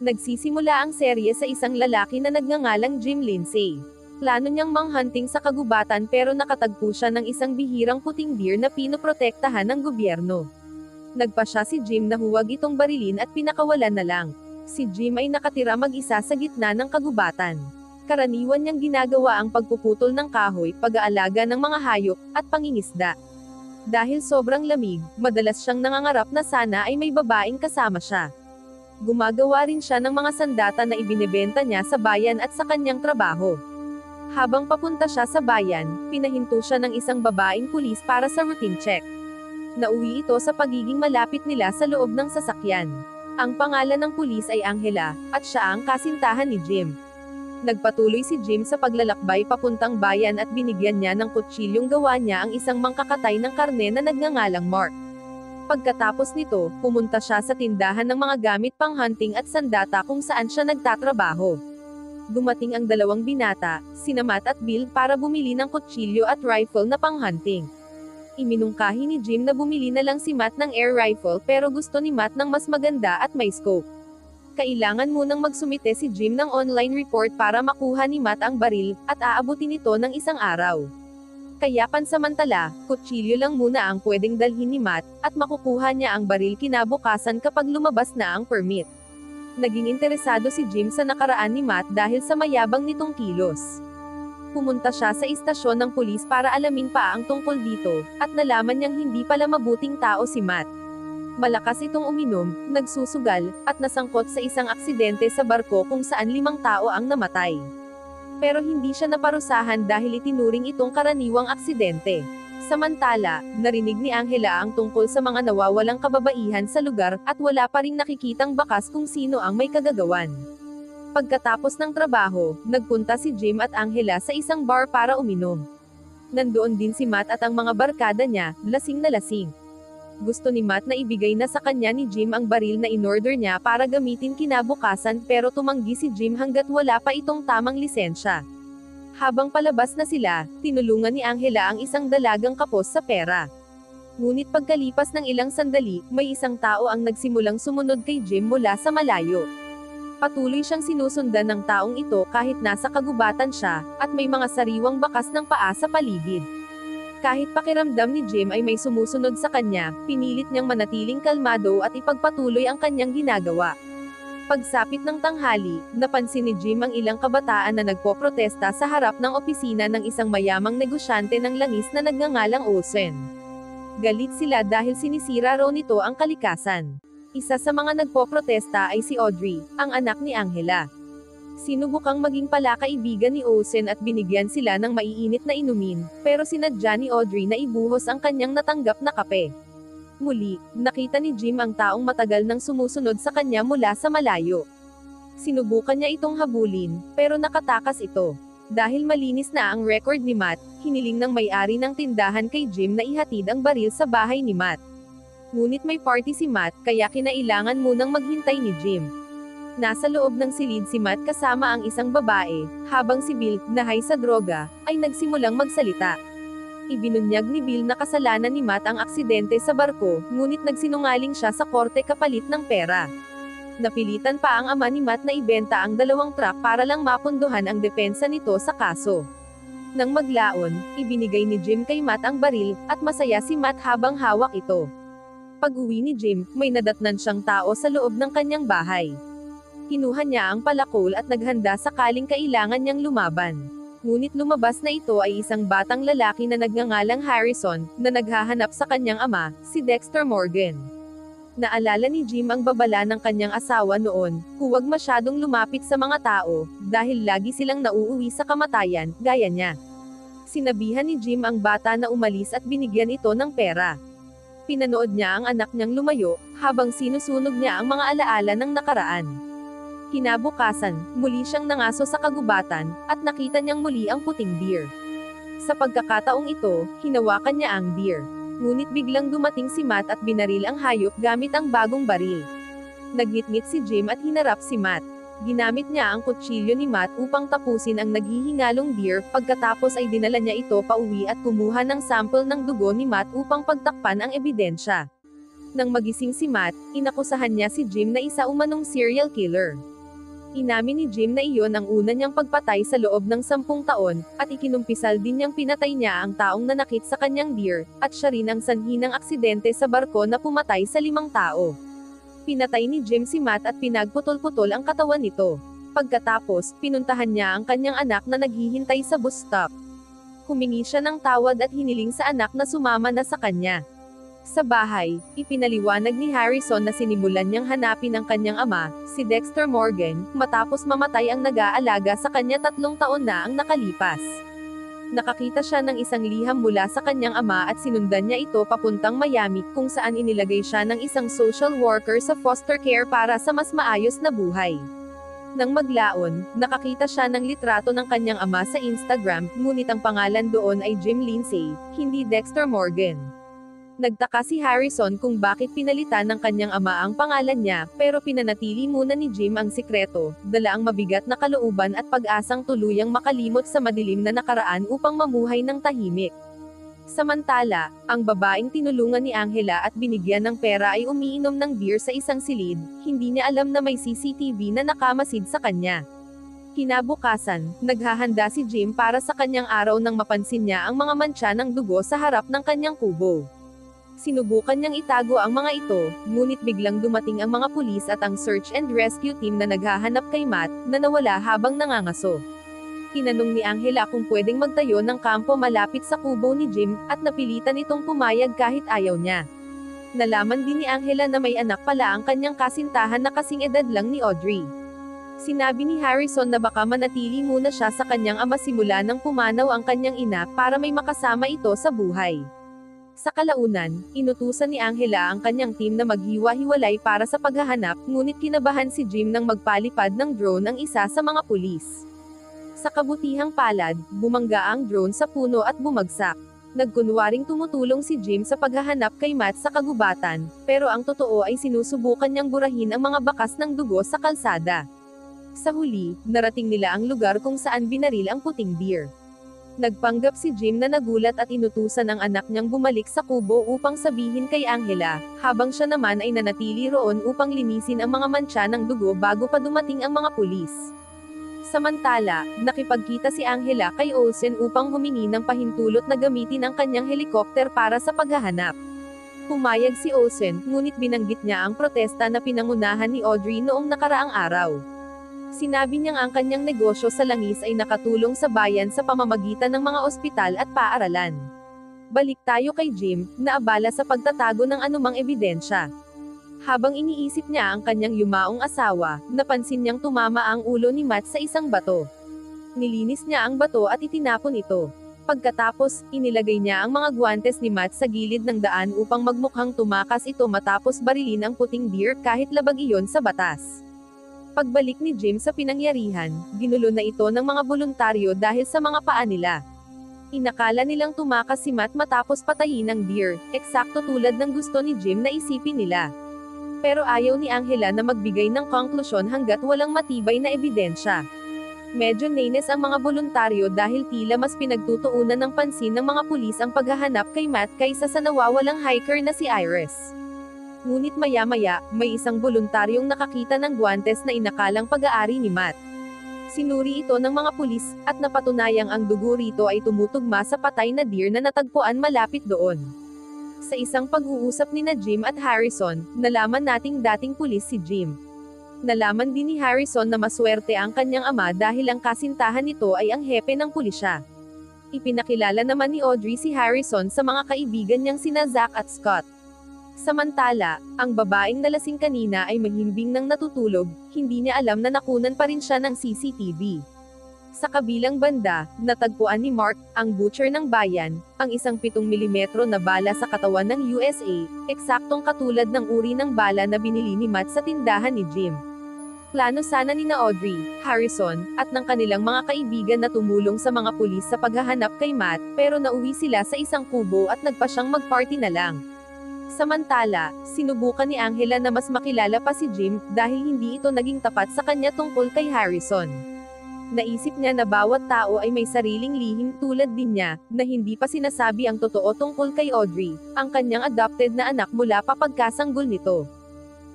Nagsisimula ang serye sa isang lalaki na nagngangalang Jim Lindsay. Plano niyang manghunting sa kagubatan pero nakatagpo siya ng isang bihirang puting deer na pinoprotektahan ng gobyerno. Nagpa siya si Jim na huwag itong barilin at pinakawalan na lang. Si Jim ay nakatira mag-isa sa gitna ng kagubatan. Karaniwan niyang ginagawa ang pagpuputol ng kahoy, pag-aalaga ng mga hayop, at pangingisda. Dahil sobrang lamig, madalas siyang nangangarap na sana ay may babaeng kasama siya. Gumagawa rin siya ng mga sandata na ibinebenta niya sa bayan at sa kanyang trabaho. Habang papunta siya sa bayan, pinahinto siya ng isang babaeng pulis para sa routine check. Nauwi ito sa pagiging malapit nila sa loob ng sasakyan. Ang pangalan ng pulis ay Angela, at siya ang kasintahan ni Jim. Nagpatuloy si Jim sa paglalakbay papuntang bayan at binigyan niya ng kutsilyong gawa niya ang isang mangkakatay ng karne na nagngangalang Mark. Pagkatapos nito, pumunta siya sa tindahan ng mga gamit pang-hunting at sandata kung saan siya nagtatrabaho. Dumating ang dalawang binata, sina Matt at Bill, para bumili ng kutsilyo at rifle na pang-hunting. Iminungkahi ni Jim na bumili na lang si Matt ng air rifle pero gusto ni Matt ng mas maganda at may scope. Kailangan munang magsumite si Jim ng online report para makuha ni Matt ang baril, at aabutin ito ng isang araw. Kaya pansamantala, kutsilyo lang muna ang pwedeng dalhin ni Matt, at makukuha niya ang baril kinabukasan kapag lumabas na ang permit. Naging interesado si Jim sa nakaraan ni Matt dahil sa mayabang nitong kilos. Pumunta siya sa istasyon ng pulis para alamin pa ang tungkol dito, at nalaman niyang hindi pala mabuting tao si Matt. Malakas itong uminom, nagsusugal, at nasangkot sa isang aksidente sa barko kung saan 5 tao ang namatay. Pero hindi siya naparusahan dahil itinuring itong karaniwang aksidente. Samantala, narinig ni Angela ang tungkol sa mga nawawalang kababaihan sa lugar, at wala pa ring nakikitang bakas kung sino ang may kagagawan. Pagkatapos ng trabaho, nagpunta si Jim at Angela sa isang bar para uminom. Nandoon din si Matt at ang mga barkada niya, lasing na lasing. Gusto ni Matt na ibigay na sa kanya ni Jim ang baril na inorder niya para gamitin kinabukasan pero tumanggi si Jim hanggat wala pa itong tamang lisensya. Habang palabas na sila, tinulungan ni Angela ang isang dalagang kapos sa pera. Ngunit pagkalipas ng ilang sandali, may isang tao ang nagsimulang sumunod kay Jim mula sa malayo. Patuloy siyang sinusundan ng taong ito kahit nasa kagubatan siya, at may mga sariwang bakas ng paa sa paligid. Kahit pakiramdam ni Jim ay may sumusunod sa kanya, pinilit niyang manatiling kalmado at ipagpatuloy ang kanyang ginagawa. Pagsapit ng tanghali, napansin ni Jim ang ilang kabataan na nagpoprotesta sa harap ng opisina ng isang mayamang negosyante ng langis na nagngangalang Olsen. Galit sila dahil sinisira raw nito ang kalikasan. Isa sa mga nagpoprotesta ay si Audrey, ang anak ni Angela. Sinubukang maging palakaibigan ni Olsen at binigyan sila ng maiinit na inumin, pero sinadya ni Audrey na ibuhos ang kanyang natanggap na kape. Muli, nakita ni Jim ang taong matagal nang sumusunod sa kanya mula sa malayo. Sinubukan niya itong habulin, pero nakatakas ito. Dahil malinis na ang record ni Matt, hiniling ng may-ari ng tindahan kay Jim na ihatid ang baril sa bahay ni Matt. Ngunit may party si Matt, kaya kinailangan munang maghintay ni Jim. Nasa loob ng silid si Matt kasama ang isang babae, habang si Bill, na high sa droga, ay nagsimulang magsalita. Ibinunyag ni Bill na kasalanan ni Matt ang aksidente sa barko, ngunit nagsinungaling siya sa korte kapalit ng pera. Napilitan pa ang ama ni Matt na ibenta ang 2 truck para lang mapunduhan ang depensa nito sa kaso. Nang maglaon, ibinigay ni Jim kay Matt ang baril, at masaya si Matt habang hawak ito. Pag-uwi ni Jim, may nadatnan siyang tao sa loob ng kanyang bahay. Kinuha niya ang palakol at naghanda sakaling kailangan niyang lumaban. Ngunit lumabas na ito ay isang batang lalaki na nagngangalang Harrison, na naghahanap sa kanyang ama, si Dexter Morgan. Naalala ni Jim ang babala ng kanyang asawa noon, huwag masyadong lumapit sa mga tao, dahil lagi silang nauuwi sa kamatayan, gaya niya. Sinabihan ni Jim ang bata na umalis at binigyan ito ng pera. Pinanood niya ang anak niyang lumayo, habang sinusunog niya ang mga alaala ng nakaraan. Kinabukasan, muli siyang nangaso sa kagubatan, at nakita niyang muli ang puting deer. Sa pagkakataong ito, hinawakan niya ang deer. Ngunit biglang dumating si Matt at binaril ang hayop gamit ang bagong baril. Nagngit-ngit si Jim at hinarap si Matt. Ginamit niya ang kutsilyo ni Matt upang tapusin ang naghihingalong deer, pagkatapos ay dinala niya ito pauwi at kumuha ng sample ng dugo ni Matt upang pagtakpan ang ebidensya. Nang magising si Matt, inakusahan niya si Jim na isa umanong serial killer. Inamin ni Jim na iyon ang una niyang pagpatay sa loob ng 10 taon, at ikinumpisal din niyang pinatay niya ang taong nanakit sa kanyang deer, at siya rin ang sanhi ng aksidente sa barko na pumatay sa 5 tao. Pinatay ni Jim si Matt at pinagputol-putol ang katawan nito. Pagkatapos, pinuntahan niya ang kanyang anak na naghihintay sa bus stop. Humingi siya ng tawad at hiniling sa anak na sumama na sa kanya. Sa bahay, ipinaliwanag ni Harrison na sinimulan niyang hanapin ang kanyang ama, si Dexter Morgan, matapos mamatay ang nag-aalaga sa kanya 3 taon na ang nakalipas. Nakakita siya ng isang liham mula sa kanyang ama at sinundan niya ito papuntang Miami, kung saan inilagay siya ng isang social worker sa foster care para sa mas maayos na buhay. Nang maglaon, nakakita siya ng litrato ng kanyang ama sa Instagram, ngunit ang pangalan doon ay Jim Lindsay, hindi Dexter Morgan. Nagtaka si Harrison kung bakit pinalitan ng kanyang ama ang pangalan niya, pero pinanatili muna ni Jim ang sikreto, dala ang mabigat na kalooban at pag-asang tuluyang makalimot sa madilim na nakaraan upang mamuhay ng tahimik. Samantala, ang babaeng tinulungan ni Angela at binigyan ng pera ay umiinom ng beer sa isang silid, hindi niya alam na may CCTV na nakamasid sa kanya. Kinabukasan, naghahanda si Jim para sa kanyang araw nang mapansin niya ang mga mantsa ng dugo sa harap ng kanyang kubo. Sinubukan niyang itago ang mga ito, ngunit biglang dumating ang mga pulis at ang search and rescue team na naghahanap kay Matt, na nawala habang nangangaso. Tinanong ni Angela kung pwedeng magtayo ng kampo malapit sa kubo ni Jim, at napilitan itong pumayag kahit ayaw niya. Nalaman din ni Angela na may anak pala ang kanyang kasintahan na kasing edad lang ni Audrey. Sinabi ni Harrison na baka manatili muna siya sa kanyang ama simula nang pumanaw ang kanyang ina para may makasama ito sa buhay. Sa kalaunan, inutusan ni Angela ang kanyang team na maghiwa-hiwalay para sa paghahanap, ngunit kinabahan si Jim nang magpalipad ng drone ang isa sa mga pulis. Sa kabutihang palad, bumangga ang drone sa puno at bumagsak. Nagkunwaring tumutulong si Jim sa paghahanap kay Matt sa kagubatan, pero ang totoo ay sinusubukan niyang burahin ang mga bakas ng dugo sa kalsada. Sa huli, narating nila ang lugar kung saan binaril ang puting deer. Nagpanggap si Jim na nagulat at inutusan ang anak niyang bumalik sa kubo upang sabihin kay Angela, habang siya naman ay nanatili roon upang linisin ang mga mantsa ng dugo bago pa dumating ang mga pulis. Samantala, nakipagkita si Angela kay Olsen upang humingi ng pahintulot na gamitin ang kanyang helikopter para sa paghahanap. Pumayag si Olsen, ngunit binanggit niya ang protesta na pinangunahan ni Audrey noong nakaraang araw. Sinabi niyang ang kanyang negosyo sa langis ay nakatulong sa bayan sa pamamagitan ng mga ospital at paaralan. Balik tayo kay Jim, na abala sa pagtatago ng anumang ebidensya. Habang iniisip niya ang kanyang yumaong asawa, napansin niyang tumama ang ulo ni Matt sa isang bato. Nilinis niya ang bato at itinapon ito. Pagkatapos, inilagay niya ang mga guwantes ni Matt sa gilid ng daan upang magmukhang tumakas ito matapos barilin ang puting deer kahit labag iyon sa batas. Pagbalik ni Jim sa pinangyarihan, ginulo na ito ng mga voluntaryo dahil sa mga paa nila. Inakala nilang tumakas si Matt matapos patayin ng deer, eksakto tulad ng gusto ni Jim na isipin nila. Pero ayaw ni Angela na magbigay ng konklusyon hanggat walang matibay na ebidensya. Medyo nainis ang mga voluntaryo dahil tila mas pinagtutuunan ng pansin ng mga pulis ang paghahanap kay Matt kaysa sa nawawalang hiker na si Iris. Ngunit maya-maya, may isang voluntaryong nakakita ng guwantes na inakalang pag-aari ni Matt. Sinuri ito ng mga pulis, at napatunayang ang dugo rito ay tumutugma sa patay na deer na natagpuan malapit doon. Sa isang pag-uusap ni Jim at Harrison, nalaman nating dating pulis si Jim. Nalaman din ni Harrison na maswerte ang kanyang ama dahil ang kasintahan nito ay ang hepe ng pulisya. Ipinakilala naman ni Audrey si Harrison sa mga kaibigan niyang sina Zach at Scott. Samantala, ang babaeng nalasing kanina ay mahimbing nang natutulog, hindi niya alam na nakunan pa rin siya ng CCTV. Sa kabilang banda, natagpuan ni Mark, ang butcher ng bayan, ang isang 7mm na bala sa katawan ng USA, eksaktong katulad ng uri ng bala na binili ni Matt sa tindahan ni Jim. Plano sana ni Audrey, Harrison, at ng kanilang mga kaibigan na tumulong sa mga pulis sa paghahanap kay Matt, pero nauwi sila sa isang kubo at nagpa siyang mag-party na lang. Samantala, sinubukan ni Angela na mas makilala pa si Jim, dahil hindi ito naging tapat sa kanya tungkol kay Harrison. Naisip niya na bawat tao ay may sariling lihim tulad din niya, na hindi pa sinasabi ang totoo tungkol kay Audrey, ang kanyang adopted na anak mula pa pagkasanggol nito.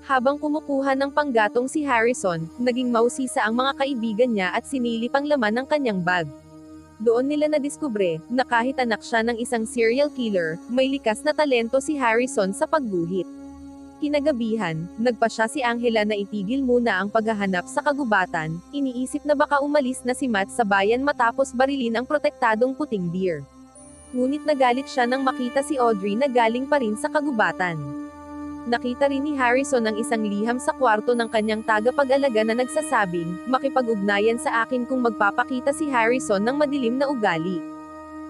Habang kumukuha ng panggatong si Harrison, naging mausisa ang mga kaibigan niya at sinilip ang laman ng kanyang bag. Doon nila nadiskubre, na kahit anak siya ng isang serial killer, may likas na talento si Harrison sa pagguhit. Kinagabihan, nagpa siya si Angela na itigil muna ang paghahanap sa kagubatan, iniisip na baka umalis na si Matt sa bayan matapos barilin ang protektadong puting deer. Ngunit nagalit siya nang makita si Audrey na galing pa rin sa kagubatan. Nakita rin ni Harrison ang isang liham sa kwarto ng kanyang tagapag-alaga na nagsasabing, makipag-ugnayan sa akin kung magpapakita si Harrison ng madilim na ugali.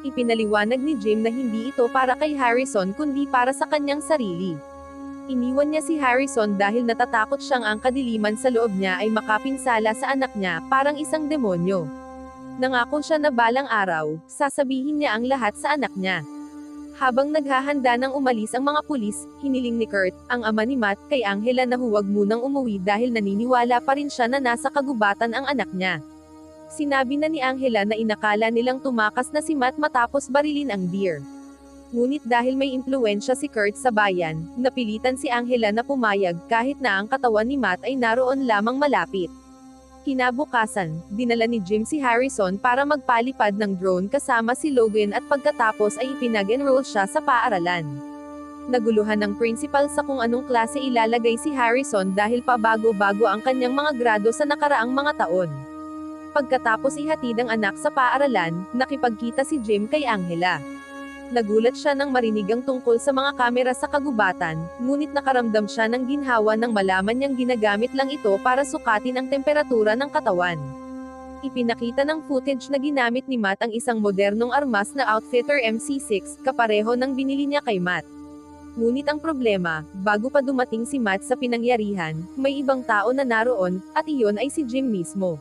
Ipinaliwanag ni Jim na hindi ito para kay Harrison kundi para sa kanyang sarili. Iniwan niya si Harrison dahil natatakot siyang ang kadiliman sa loob niya ay makapinsala sa anak niya, parang isang demonyo. Nangako siya na balang araw, sasabihin niya ang lahat sa anak niya. Habang naghahanda ng umalis ang mga pulis, hiniling ni Kurt, ang ama ni Matt, kay Angela na huwag munang umuwi dahil naniniwala pa rin siya na nasa kagubatan ang anak niya. Sinabi na ni Angela na inakala nilang tumakas na si Matt matapos barilin ang deer. Ngunit dahil may impluwensya si Kurt sa bayan, napilitan si Angela na pumayag kahit na ang katawan ni Matt ay naroon lamang malapit. Kinabukasan, dinala ni Jim si Harrison para magpalipad ng drone kasama si Logan at pagkatapos ay ipinag-enroll siya sa paaralan. Naguluhan ng principal sa kung anong klase ilalagay si Harrison dahil pabago-bago ang kanyang mga grado sa nakaraang mga taon. Pagkatapos ihatid ang anak sa paaralan, nakipagkita si Jim kay Angela. Nagulat siya nang marinig ang tungkol sa mga kamera sa kagubatan, ngunit nakaramdam siya ng ginhawa nang malaman niyang ginagamit lang ito para sukatin ang temperatura ng katawan. Ipinakita ng footage na ginamit ni Matt ang isang modernong armas na Outfitter MC6, kapareho ng binili niya kay Matt. Ngunit ang problema, bago pa dumating si Matt sa pinangyarihan, may ibang tao na naroon, at iyon ay si Jim mismo.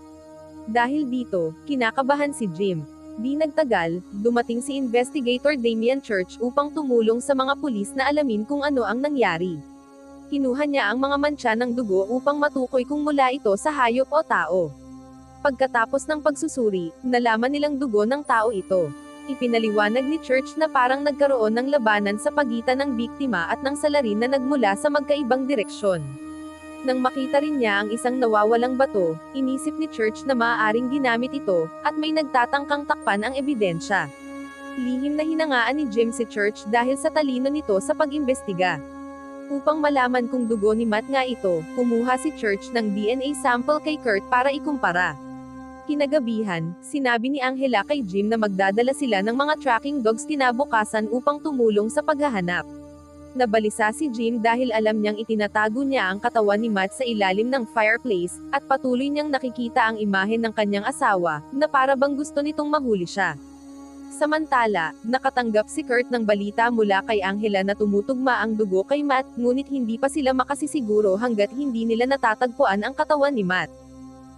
Dahil dito, kinakabahan si Jim. Di nagtagal, dumating si Investigator Damian Church upang tumulong sa mga pulis na alamin kung ano ang nangyari. Kinuha niya ang mga mantsa ng dugo upang matukoy kung mula ito sa hayop o tao. Pagkatapos ng pagsusuri, nalaman nilang dugo ng tao ito. Ipinaliwanag ni Church na parang nagkaroon ng labanan sa pagitan ng biktima at ng salarin na nagmula sa magkaibang direksyon. Nang makita rin niya ang isang nawawalang bato, inisip ni Church na maaaring ginamit ito, at may nagtatangkang takpan ang ebidensya. Lihim na hinangaan ni Jim si Church dahil sa talino nito sa pag-imbestiga. Upang malaman kung dugo ni Matt nga ito, kumuha si Church ng DNA sample kay Kurt para ikumpara. Kinagabihan, sinabi ni Angela kay Jim na magdadala sila ng mga tracking dogs kinabukasan upang tumulong sa paghahanap. Nabalisa si Jim dahil alam niyang itinatago niya ang katawan ni Matt sa ilalim ng fireplace, at patuloy niyang nakikita ang imahe ng kanyang asawa, na para bang gusto nitong mahuli siya. Samantala, nakatanggap si Kurt ng balita mula kay Angela na tumutugma ang dugo kay Matt, ngunit hindi pa sila makasisiguro hanggat hindi nila natatagpuan ang katawan ni Matt.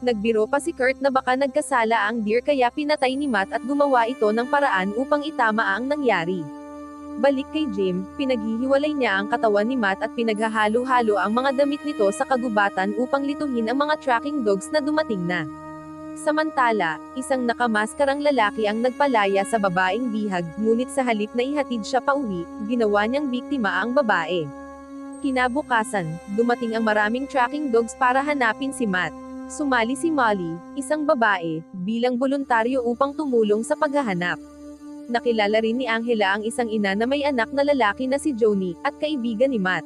Nagbiro pa si Kurt na baka nagkasala ang deer kaya pinatay ni Matt at gumawa ito ng paraan upang itama ang nangyari. Balik kay Jim, pinaghihiwalay niya ang katawan ni Matt at pinaghahalo-halo ang mga damit nito sa kagubatan upang lituhin ang mga tracking dogs na dumating na. Samantala, isang nakamaskarang lalaki ang nagpalaya sa babaeng bihag, ngunit sa halip na ihatid siya pauwi, ginawa niyang biktima ang babae. Kinabukasan, dumating ang maraming tracking dogs para hanapin si Matt. Sumali si Molly, isang babae, bilang voluntaryo upang tumulong sa paghahanap. Nakilala rin ni Angela ang isang ina na may anak na lalaki na si Joni, at kaibigan ni Matt.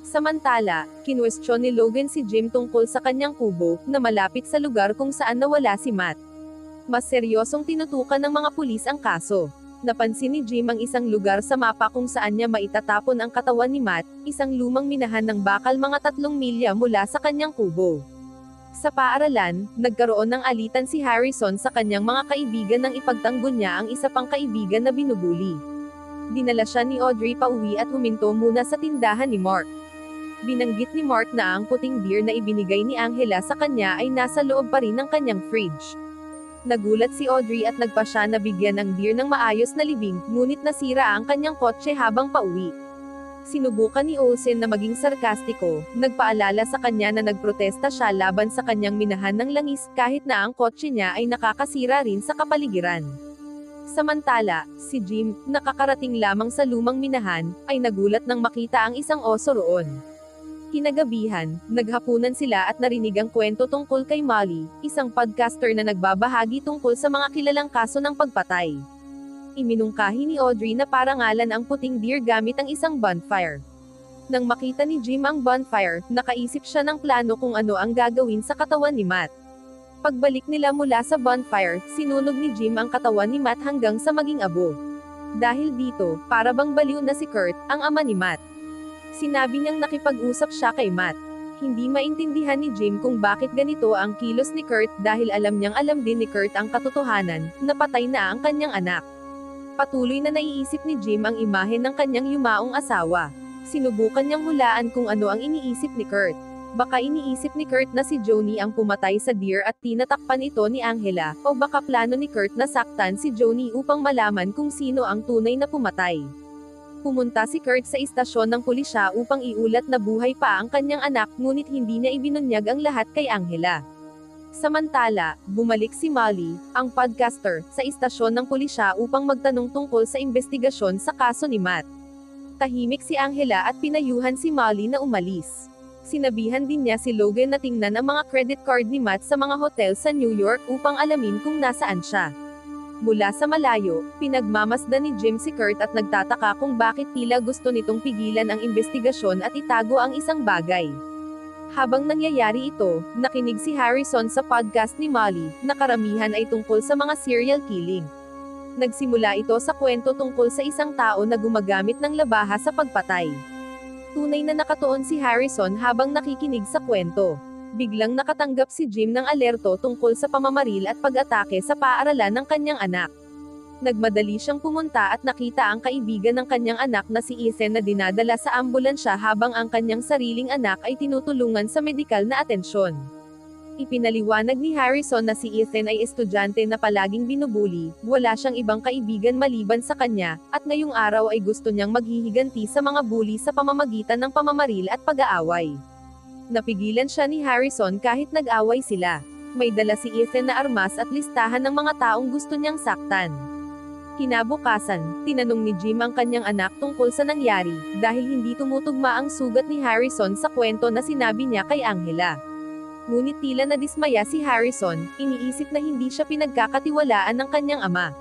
Samantala, kinwestiyon ni Logan si Jim tungkol sa kanyang kubo, na malapit sa lugar kung saan nawala si Matt. Mas seryosong tinutukan ng mga pulis ang kaso. Napansin ni Jim ang isang lugar sa mapa kung saan niya maitatapon ang katawan ni Matt, isang lumang minahan ng bakal mga 3 milya mula sa kanyang kubo. Sa paaralan, nagkaroon ng alitan si Harrison sa kanyang mga kaibigan nang ipagtanggol niya ang isa pang kaibigan na binubuli. Dinala siya ni Audrey pauwi at huminto muna sa tindahan ni Mark. Binanggit ni Mark na ang puting deer na ibinigay ni Angela sa kanya ay nasa loob pa rin ng kanyang fridge. Nagulat si Audrey at nagpa siya na bigyan ng deer ng maayos na libing, ngunit nasira ang kanyang kotse habang pauwi. Sinubukan ni Olsen na maging sarkastiko, nagpaalala sa kanya na nagprotesta siya laban sa kanyang minahan ng langis kahit na ang kotse niya ay nakakasira rin sa kapaligiran. Samantala, si Jim, nakakarating lamang sa lumang minahan, ay nagulat nang makita ang isang oso roon. Kinagabihan, naghapunan sila at narinig ang kwento tungkol kay Molly, isang podcaster na nagbabahagi tungkol sa mga kilalang kaso ng pagpatay. Iminungkahi ni Audrey na parangalan ang puting deer gamit ang isang bonfire. Nang makita ni Jim ang bonfire, nakaisip siya ng plano kung ano ang gagawin sa katawan ni Matt. Pagbalik nila mula sa bonfire, sinunog ni Jim ang katawan ni Matt hanggang sa maging abo. Dahil dito, para bang baliw na si Kurt, ang ama ni Matt. Sinabi niyang nakipag-usap siya kay Matt. Hindi maintindihan ni Jim kung bakit ganito ang kilos ni Kurt dahil alam din ni Kurt ang katotohanan, na patay na ang kanyang anak. Patuloy na naiisip ni Jim ang imahe ng kanyang yumaong asawa. Sinubukan niyang hulaan kung ano ang iniisip ni Kurt. Baka iniisip ni Kurt na si Johnny ang pumatay sa deer at tinatakpan ito ni Angela, o baka plano ni Kurt na saktan si Johnny upang malaman kung sino ang tunay na pumatay. Pumunta si Kurt sa istasyon ng pulisya upang iulat na buhay pa ang kanyang anak, ngunit hindi niya ibinunyag ang lahat kay Angela. Samantala, bumalik si Molly, ang podcaster, sa istasyon ng pulisya upang magtanong tungkol sa investigasyon sa kaso ni Matt. Tahimik si Angela at pinayuhan si Molly na umalis. Sinabihan din niya si Logan na tingnan ang mga credit card ni Matt sa mga hotel sa New York upang alamin kung nasaan siya. Mula sa malayo, pinagmamasdan ni Jim si Kurt at nagtataka kung bakit tila gusto nitong pigilan ang investigasyon at itago ang isang bagay. Habang nangyayari ito, nakinig si Harrison sa podcast ni Molly, na karamihan ay tungkol sa mga serial killing. Nagsimula ito sa kwento tungkol sa isang tao na gumagamit ng labaha sa pagpatay. Tunay na nakatuon si Harrison habang nakikinig sa kwento. Biglang nakatanggap si Jim ng alerto tungkol sa pamamaril at pag-atake sa paaralan ng kanyang anak. Nagmadali siyang pumunta at nakita ang kaibigan ng kanyang anak na si Ethan na dinadala sa ambulansya habang ang kanyang sariling anak ay tinutulungan sa medikal na atensyon. Ipinaliwanag ni Harrison na si Ethan ay estudyante na palaging binubuli, wala siyang ibang kaibigan maliban sa kanya, at ngayong araw ay gusto niyang maghihiganti sa mga bully sa pamamagitan ng pamamaril at pag-aaway. Napigilan siya ni Harrison kahit nag-away sila. May dala si Ethan na armas at listahan ng mga taong gusto niyang saktan. Kinabukasan, tinanong ni Jim ang kanyang anak tungkol sa nangyari, dahil hindi tumutugma ang sugat ni Harrison sa kwento na sinabi niya kay Angela. Ngunit tila nadismaya si Harrison, iniisip na hindi siya pinagkakatiwalaan ng kanyang ama.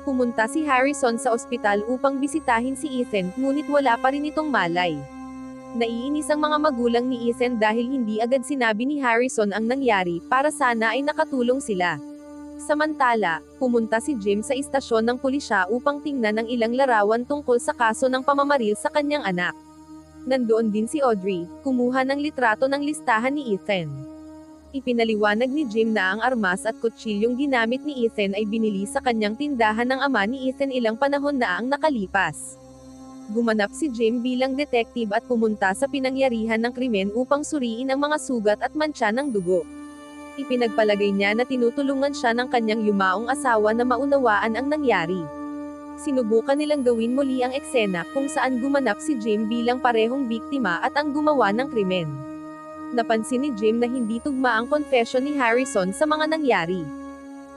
Pumunta si Harrison sa ospital upang bisitahin si Ethan, ngunit wala pa rin itong malay. Naiinis ang mga magulang ni Ethan dahil hindi agad sinabi ni Harrison ang nangyari, para sana ay nakatulong sila. Samantala, pumunta si Jim sa istasyon ng pulisya upang tingnan ang ilang larawan tungkol sa kaso ng pamamaril sa kanyang anak. Nandoon din si Audrey, kumuha ng litrato ng listahan ni Ethan. Ipinaliwanag ni Jim na ang armas at kutsilyong ginamit ni Ethan ay binili sa kanyang tindahan ng ama ni Ethan ilang panahon na ang nakalipas. Gumanap si Jim bilang detective at pumunta sa pinangyarihan ng krimen upang suriin ang mga sugat at mantsa ng dugo. Ipinagpalagay niya na tinutulungan siya ng kanyang yumaong asawa na maunawaan ang nangyari. Sinubukan nilang gawin muli ang eksena kung saan gumanap si Jim bilang parehong biktima at ang gumawa ng krimen. Napansin ni Jim na hindi tugma ang confession ni Harrison sa mga nangyari.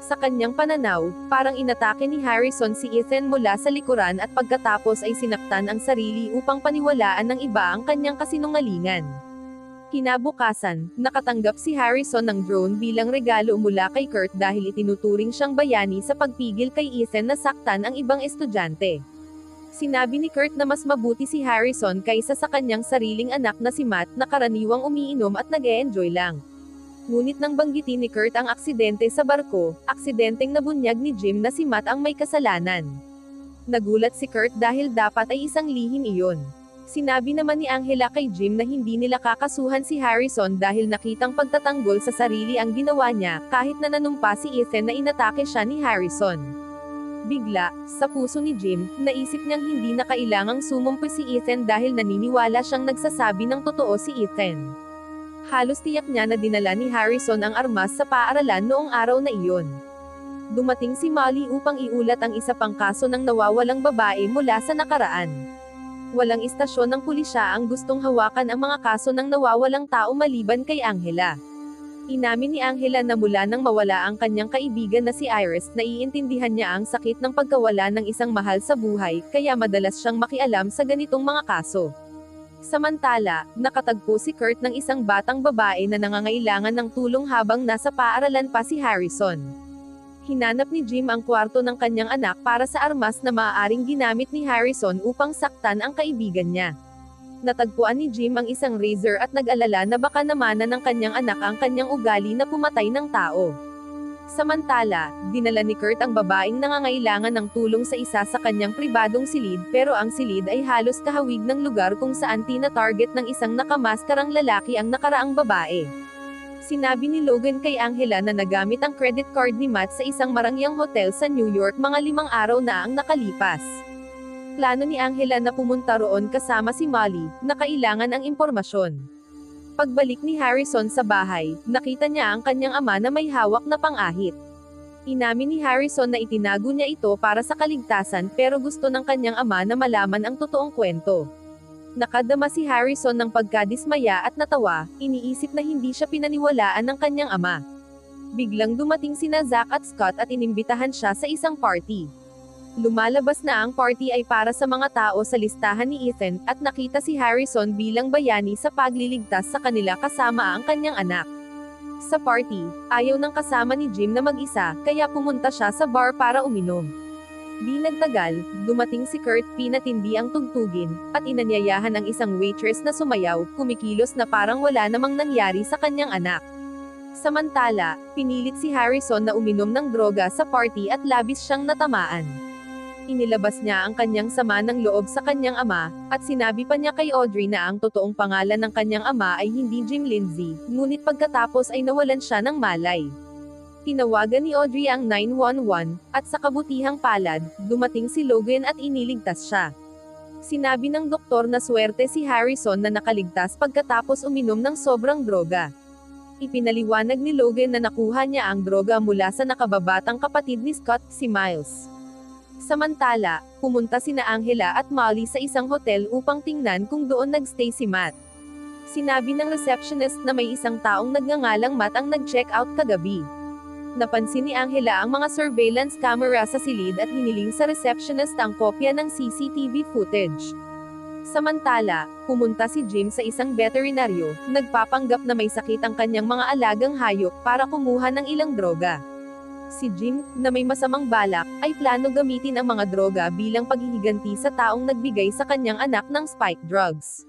Sa kanyang pananaw, parang inatake ni Harrison si Ethan mula sa likuran at pagkatapos ay sinaktan ang sarili upang paniwalaan ng iba ang kanyang kasinungalingan. Kinabukasan, nakatanggap si Harrison ng drone bilang regalo mula kay Kurt dahil itinuturing siyang bayani sa pagpigil kay Ethan na saktan ang ibang estudyante. Sinabi ni Kurt na mas mabuti si Harrison kaysa sa kanyang sariling anak na si Matt na karaniwang umiinom at nag-e-enjoy lang. Ngunit nang banggitin ni Kurt ang aksidente sa barko, aksidenteng nabunyag ni Jim na si Matt ang may kasalanan. Nagulat si Kurt dahil dapat ay isang lihim iyon. Sinabi naman ni Angela kay Jim na hindi nila kakasuhan si Harrison dahil nakitang pagtatanggol sa sarili ang ginawa niya, kahit na nanumpa si Ethan na inatake siya ni Harrison. Bigla, sa puso ni Jim, naisip niyang hindi na kailangang sumumpa si Ethan dahil naniniwala siyang nagsasabi ng totoo si Ethan. Halos tiyak niya na dinala ni Harrison ang armas sa paaralan noong araw na iyon. Dumating si Molly upang iulat ang isa pang kaso ng nawawalang babae mula sa nakaraan. Walang istasyon ng pulisya ang gustong hawakan ang mga kaso ng nawawalang tao maliban kay Angela. Inamin ni Angela na mula nang mawala ang kanyang kaibigan na si Iris, naiintindihan niya ang sakit ng pagkawala ng isang mahal sa buhay, kaya madalas siyang makialam sa ganitong mga kaso. Samantala, nakatagpo si Kurt ng isang batang babae na nangangailangan ng tulong habang nasa paaralan pa si Harrison. Hinanap ni Jim ang kwarto ng kanyang anak para sa armas na maaaring ginamit ni Harrison upang saktan ang kaibigan niya. Natagpuan ni Jim ang isang razor at nag-alala na baka namanan ng kanyang anak ang kanyang ugali na pumatay ng tao. Samantala, dinala ni Kurt ang babaeng nangangailangan ng tulong sa isa sa kanyang pribadong silid pero ang silid ay halos kahawig ng lugar kung saan tina-target ng isang nakamaskarang lalaki ang nakaraang babae. Sinabi ni Logan kay Angela na nagamit ang credit card ni Matt sa isang marangyang hotel sa New York mga 5 araw na ang nakalipas. Plano ni Angela na pumunta roon kasama si Molly, na kailangan ang impormasyon. Pagbalik ni Harrison sa bahay, nakita niya ang kanyang ama na may hawak na pang-ahit. Inamin ni Harrison na itinago niya ito para sa kaligtasan pero gusto ng kanyang ama na malaman ang totoong kwento. Nakadama si Harrison ng pagkadismaya at natawa, iniisip na hindi siya pinaniwalaan ng kanyang ama. Biglang dumating sina Zach at Scott at inimbitahan siya sa isang party. Lumalabas na ang party ay para sa mga tao sa listahan ni Ethan, at nakita si Harrison bilang bayani sa pagliligtas sa kanila kasama ang kanyang anak. Sa party, ayaw ng kasama ni Jim na mag-isa, kaya pumunta siya sa bar para uminom. Di nagtagal, dumating si Kurt, pinatindi ang tugtugin, at inanyayahan ang isang waitress na sumayaw, kumikilos na parang wala namang nangyari sa kanyang anak. Samantala, pinilit si Harrison na uminom ng droga sa party at labis siyang natamaan. Inilabas niya ang kanyang sama ng loob sa kanyang ama, at sinabi pa niya kay Audrey na ang totoong pangalan ng kanyang ama ay hindi Jim Lindsay, ngunit pagkatapos ay nawalan siya ng malay. Tinawagan ni Audrey ang 911, at sa kabutihang palad, dumating si Logan at iniligtas siya. Sinabi ng doktor na swerte si Harrison na nakaligtas pagkatapos uminom ng sobrang droga. Ipinaliwanag ni Logan na nakuha niya ang droga mula sa nakababatang kapatid ni Scott, si Miles. Samantala, pumunta sina Angela at Molly sa isang hotel upang tingnan kung doon nagstay si Matt. Sinabi ng receptionist na may isang taong nagngangalang Matt ang nag-check out kagabi. Napansin ni Angela ang mga surveillance camera sa silid at hiniling sa receptionist ang kopya ng CCTV footage. Samantala, pumunta si Jim sa isang veterinaryo, nagpapanggap na may sakit ang kanyang mga alagang hayop para kumuha ng ilang droga. Si Jim, na may masamang balak, ay plano gamitin ang mga droga bilang paghihiganti sa taong nagbigay sa kanyang anak ng spike drugs.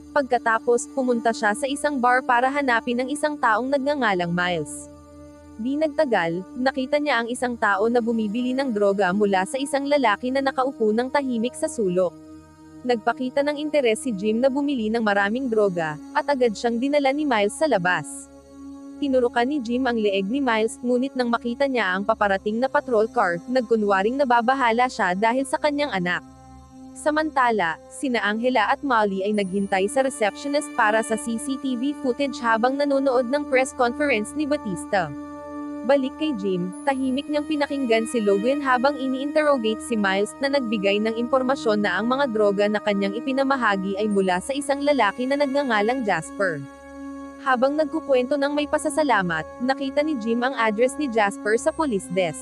Pagkatapos, pumunta siya sa isang bar para hanapin ang isang taong nagngangalang Miles. Di nagtagal, nakita niya ang isang tao na bumibili ng droga mula sa isang lalaki na nakaupo ng tahimik sa sulok. Nagpakita ng interes si Jim na bumili ng maraming droga, at agad siyang dinala ni Miles sa labas. Tinurukan ni Jim ang leeg ni Miles, ngunit nang makita niya ang paparating na patrol car, nagkunwaring nababahala siya dahil sa kanyang anak. Samantala, sina Angela at Molly ay naghintay sa receptionist para sa CCTV footage habang nanonood ng press conference ni Batista. Balik kay Jim, tahimik niyang pinakinggan si Logan habang ini-interrogate si Miles na nagbigay ng impormasyon na ang mga droga na kanyang ipinamahagi ay mula sa isang lalaki na nagngangalang Jasper. Habang nagkukwento ng may pasasalamat, nakita ni Jim ang address ni Jasper sa police desk.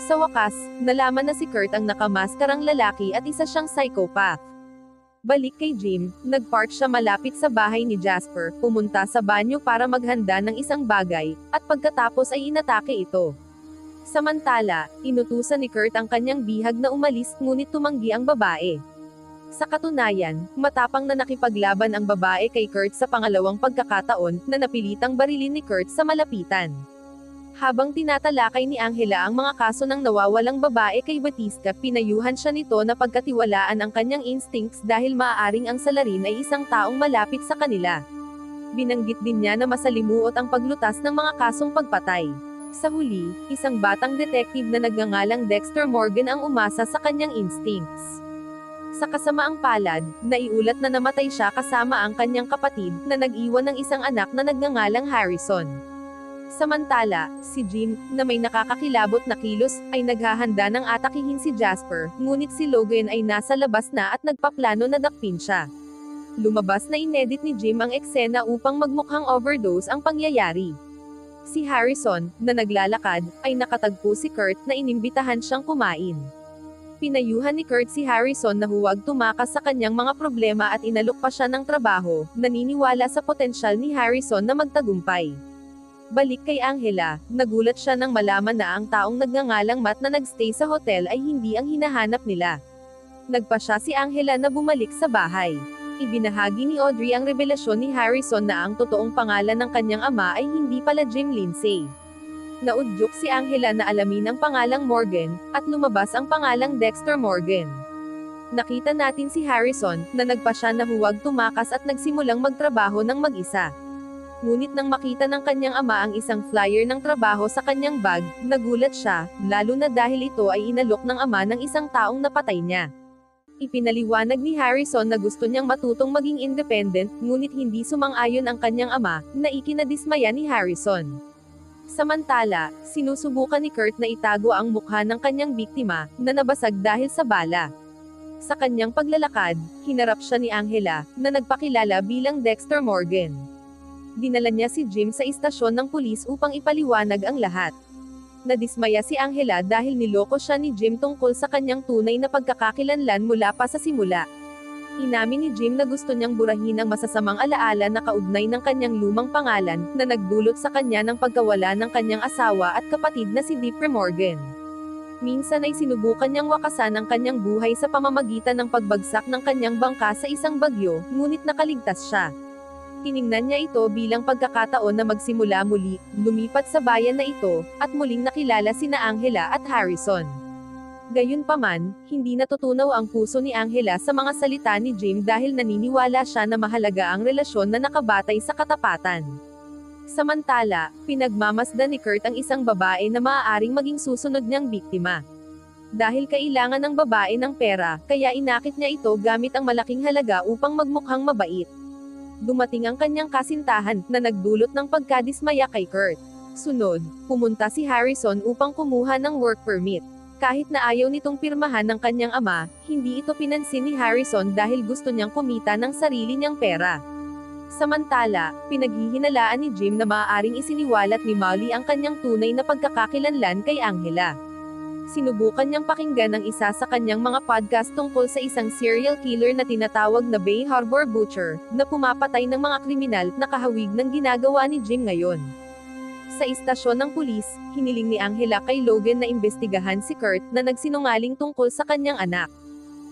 Sa wakas, nalaman na si Kurt ang nakamaskarang lalaki at isa siyang psychopath. Balik kay Jim, nagpark siya malapit sa bahay ni Jasper, pumunta sa banyo para maghanda ng isang bagay, at pagkatapos ay inatake ito. Samantala, inutusan ni Kurt ang kanyang bihag na umalis, ngunit tumanggi ang babae. Sa katunayan, matapang na nakipaglaban ang babae kay Kurt sa pangalawang pagkakataon, na napilitang barilin ni Kurt sa malapitan. Habang tinatalakay ni Angela ang mga kaso ng nawawalang babae kay Batista, pinayuhan siya nito na pagkatiwalaan ang kanyang instincts dahil maaaring ang salarin ay isang taong malapit sa kanila. Binanggit din niya na masalimuot ang paglutas ng mga kasong pagpatay. Sa huli, isang batang detective na nagngangalang Dexter Morgan ang umasa sa kanyang instincts. Sa kasamaang palad, naiulat na namatay siya kasama ang kanyang kapatid, na nag-iwan ng isang anak na nagngangalang Harrison. Samantala, si Jim, na may nakakakilabot na kilos, ay naghahanda ng atakihin si Jasper, ngunit si Logan ay nasa labas na at nagpaplano na dakpin siya. Lumabas na inedit ni Jim ang eksena upang magmukhang overdose ang pangyayari. Si Harrison, na naglalakad, ay nakatagpo si Kurt na inimbitahan siyang kumain. Pinayuhan ni Kurt si Harrison na huwag tumakas sa kanyang mga problema at inalok pa siya ng trabaho, naniniwala sa potensyal ni Harrison na magtagumpay. Balik kay Angela, nagulat siya nang malaman na ang taong nagngangalang Matt na nagstay sa hotel ay hindi ang hinahanap nila. Nagpasya si Angela na bumalik sa bahay. Ibinahagi ni Audrey ang revelasyon ni Harrison na ang totoong pangalan ng kanyang ama ay hindi pala Jim Lindsay. Naudyok si Angela na alamin ang pangalang Morgan, at lumabas ang pangalang Dexter Morgan. Nakita natin si Harrison, na nagpasya na huwag tumakas at nagsimulang magtrabaho ng mag-isa. Ngunit nang makita ng kanyang ama ang isang flyer ng trabaho sa kanyang bag, nagulat siya, lalo na dahil ito ay inalok ng ama ng isang taong napatay niya. Ipinaliwanag ni Harrison na gusto niyang matutong maging independent, ngunit hindi sumang-ayon ang kanyang ama, na ikinadismaya ni Harrison. Samantala, sinusubukan ni Kurt na itago ang mukha ng kanyang biktima, na nabasag dahil sa bala. Sa kanyang paglalakad, hinarap siya ni Angela, na nagpakilala bilang Dexter Morgan. Dinala niya si Jim sa istasyon ng pulis upang ipaliwanag ang lahat. Nadismaya si Angela dahil niloko siya ni Jim tungkol sa kanyang tunay na pagkakakilanlan mula pa sa simula. Inamin ni Jim na gusto niyang burahin ang masasamang alaala na kaugnay ng kanyang lumang pangalan, na nagdulot sa kanya ng pagkawala ng kanyang asawa at kapatid na si Dipre Morgan. Minsan ay sinubukan niyang wakasan ang kanyang buhay sa pamamagitan ng pagbagsak ng kanyang bangka sa isang bagyo, ngunit nakaligtas siya. Tiningnan niya ito bilang pagkakataon na magsimula muli, lumipat sa bayan na ito, at muling nakilala sina Angela at Harrison. Gayunpaman, hindi natutunaw ang puso ni Angela sa mga salita ni Jim dahil naniniwala siya na mahalaga ang relasyon na nakabatay sa katapatan. Samantala, pinagmamasdan ni Kurt ang isang babae na maaaring maging susunod niyang biktima. Dahil kailangan ng babae ng pera, kaya inakit niya ito gamit ang malaking halaga upang magmukhang mabait. Dumating ang kanyang kasintahan, na nagdulot ng pagkadismaya kay Kurt. Sunod, pumunta si Harrison upang kumuha ng work permit. Kahit na ayaw nitong pirmahan ng kanyang ama, hindi ito pinansin ni Harrison dahil gusto niyang kumita ng sarili niyang pera. Samantala, pinaghihinalaan ni Jim na maaaring isiniwalat ni Molly ang kanyang tunay na pagkakakilanlan kay Angela. Sinubukan niyang pakinggan ang isa sa kanyang mga podcast tungkol sa isang serial killer na tinatawag na Bay Harbor Butcher, na pumapatay ng mga kriminal, na kahawig ng ginagawa ni Jim ngayon. Sa istasyon ng pulis, hiniling ni Angela kay Logan na imbestigahan si Kurt, na nagsinungaling tungkol sa kanyang anak.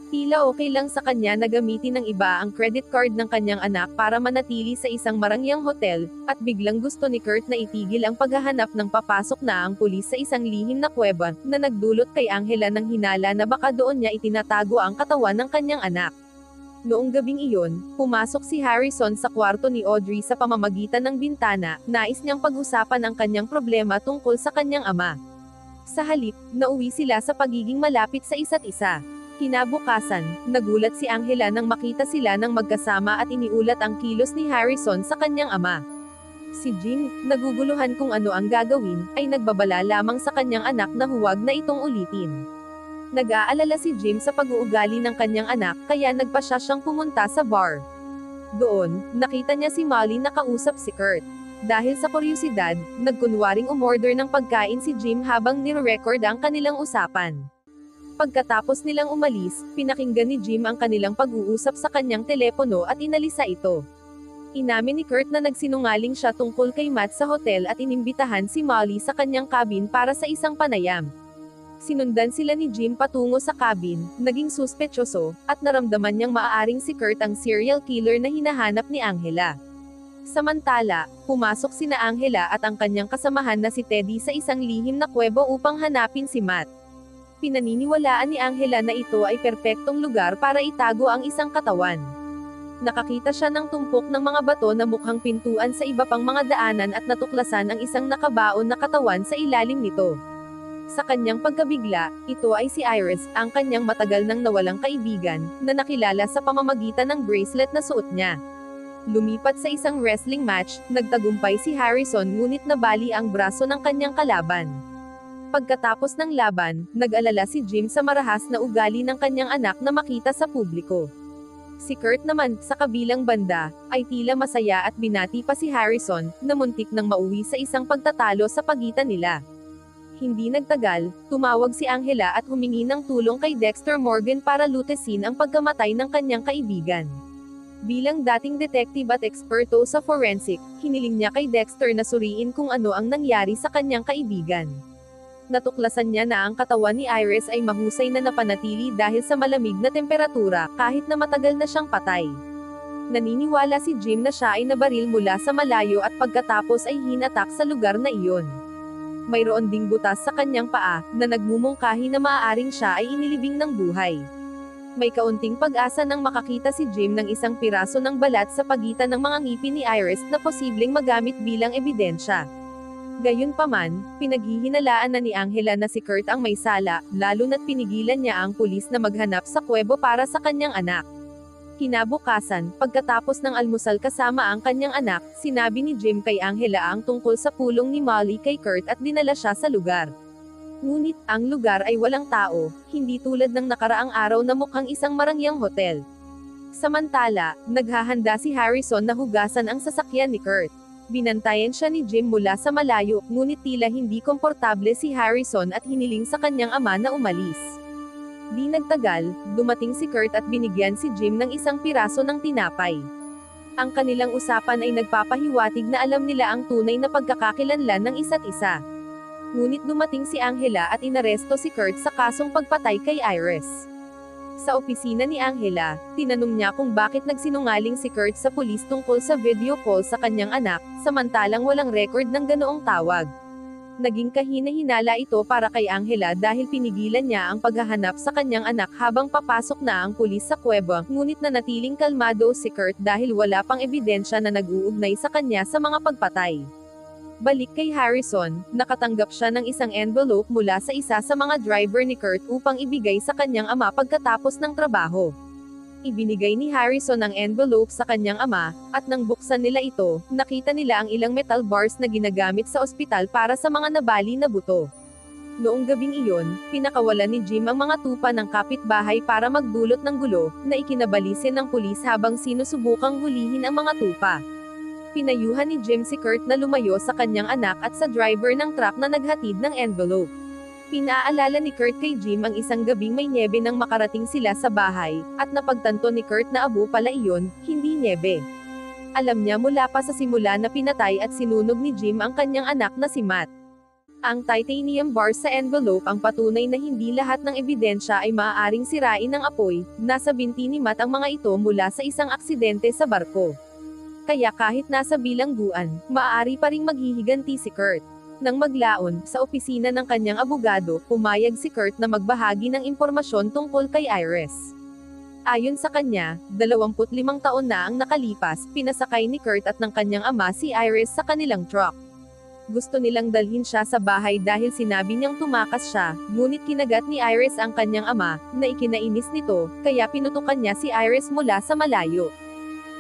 Tila okay lang sa kanya na gamitin ng iba ang credit card ng kanyang anak para manatili sa isang marangyang hotel, at biglang gusto ni Kurt na itigil ang paghahanap ng papasok na ang pulis sa isang lihim na kuweba, na nagdulot kay Angela ng hinala na baka doon niya itinatago ang katawan ng kanyang anak. Noong gabing iyon, pumasok si Harrison sa kwarto ni Audrey sa pamamagitan ng bintana, nais niyang pag-usapan ang kanyang problema tungkol sa kanyang ama. Sa halip, nauwi sila sa pagiging malapit sa isa't isa. Kinabukasan, nagulat si Angela nang makita sila ng magkasama at iniulat ang kilos ni Harrison sa kanyang ama. Si Jim, naguguluhan kung ano ang gagawin, ay nagbabala lamang sa kanyang anak na huwag na itong ulitin. Nag-aalala si Jim sa pag-uugali ng kanyang anak, kaya nagpasya siyang pumunta sa bar. Doon, nakita niya si Molly na kausap si Kurt. Dahil sa kuryosidad, nagkunwaring umorder ng pagkain si Jim habang nire-record ang kanilang usapan. Pagkatapos nilang umalis, pinakinggan ni Jim ang kanilang pag-uusap sa kanyang telepono at inalisa ito. Inamin ni Kurt na nagsinungaling siya tungkol kay Matt sa hotel at inimbitahan si Molly sa kanyang cabin para sa isang panayam. Sinundan sila ni Jim patungo sa cabin, naging suspetyoso, at naramdaman niyang maaaring si Kurt ang serial killer na hinahanap ni Angela. Samantala, pumasok sina Angela at ang kanyang kasamahan na si Teddy sa isang lihim na kuweba upang hanapin si Matt. Pinaniniwalaan ni Angela na ito ay perpektong lugar para itago ang isang katawan. Nakakita siya ng tumpok ng mga bato na mukhang pintuan sa iba pang mga daanan at natuklasan ang isang nakabaon na katawan sa ilalim nito. Sa kanyang pagkabigla, ito ay si Iris, ang kanyang matagal nang nawalang kaibigan, na nakilala sa pamamagitan ng bracelet na suot niya. Lumipat sa isang wrestling match, nagtagumpay si Harrison ngunit nabali ang braso ng kanyang kalaban. Pagkatapos ng laban, nag-alala si Jim sa marahas na ugali ng kanyang anak na makita sa publiko. Si Kurt naman, sa kabilang banda, ay tila masaya at binati pa si Harrison, na muntik nang mauwi sa isang pagtatalo sa pagitan nila. Hindi nagtagal, tumawag si Angela at humingi ng tulong kay Dexter Morgan para lutasin ang pagkamatay ng kanyang kaibigan. Bilang dating detective at eksperto sa forensic, hiniling niya kay Dexter na suriin kung ano ang nangyari sa kanyang kaibigan. Natuklasan niya na ang katawan ni Iris ay mahusay na napanatili dahil sa malamig na temperatura kahit na matagal na siyang patay. Naniniwala si Jim na siya ay nabaril mula sa malayo at pagkatapos ay hinatak sa lugar na iyon. Mayroon ding butas sa kanyang paa, na nagmumungkahi na maaaring siya ay inilibing ng buhay. May kaunting pag-asa nang makakita si Jim ng isang piraso ng balat sa pagitan ng mga ngipin ni Iris na posibleng magamit bilang ebidensya. Gayunpaman, pinaghihinalaan na ni Angela na si Kurt ang may sala, lalo na't pinigilan niya ang pulis na maghanap sa kuwebo para sa kanyang anak. Kinabukasan, pagkatapos ng almusal kasama ang kanyang anak, sinabi ni Jim kay Angela ang tungkol sa pulong ni Molly kay Kurt at dinala siya sa lugar. Ngunit, ang lugar ay walang tao, hindi tulad ng nakaraang araw na mukhang isang marangyang hotel. Samantala, naghahanda si Harrison na hugasan ang sasakyan ni Kurt. Binantayan siya ni Jim mula sa malayo, ngunit tila hindi komportable si Harrison at hiniling sa kanyang ama na umalis. Di nagtagal, dumating si Kurt at binigyan si Jim ng isang piraso ng tinapay. Ang kanilang usapan ay nagpapahiwatig na alam nila ang tunay na pagkakakilanlan ng isa't isa. Ngunit dumating si Angela at inaresto si Kurt sa kasong pagpatay kay Iris. Sa opisina ni Angela, tinanong niya kung bakit nagsinungaling si Kurt sa pulis tungkol sa video call sa kanyang anak, samantalang walang record ng ganoong tawag. Naging kahina-hinala ito para kay Angela dahil pinigilan niya ang paghahanap sa kanyang anak habang papasok na ang pulis sa kuweba, ngunit nanatiling kalmado si Kurt dahil wala pang ebidensya na nag-uugnay sa kanya sa mga pagpatay. Balik kay Harrison, nakatanggap siya ng isang envelope mula sa isa sa mga driver ni Kurt upang ibigay sa kanyang ama pagkatapos ng trabaho. Ibinigay ni Harrison ang envelope sa kanyang ama, at nang buksan nila ito, nakita nila ang ilang metal bars na ginagamit sa ospital para sa mga nabali na buto. Noong gabing iyon, pinakawalan ni Jim ang mga tupa ng kapitbahay para magdulot ng gulo, na ikinabalisin ng pulis habang sinusubukang hulihin ang mga tupa. Pinayuhan ni Jim si Kurt na lumayo sa kanyang anak at sa driver ng truck na naghatid ng envelope. Pinaalala ni Kurt kay Jim ang isang gabing may nyebe nang makarating sila sa bahay, at napagtanto ni Kurt na abo pala iyon, hindi nyebe. Alam niya mula pa sa simula na pinatay at sinunog ni Jim ang kanyang anak na si Matt. Ang titanium bars sa envelope ang patunay na hindi lahat ng ebidensya ay maaaring sirain ng apoy, nasa binti ni Matt ang mga ito mula sa isang aksidente sa barko. Kaya kahit nasa bilangguan, maaari pa ring maghihiganti si Kurt. Nang maglaon, sa opisina ng kanyang abogado, pumayag si Kurt na magbahagi ng impormasyon tungkol kay Iris. Ayon sa kanya, 25 taon na ang nakalipas, pinasakay ni Kurt at ng kanyang ama si Iris sa kanilang truck. Gusto nilang dalhin siya sa bahay dahil sinabi niyang tumakas siya, ngunit kinagat ni Iris ang kanyang ama, na ikinainis nito, kaya pinutukan niya si Iris mula sa malayo.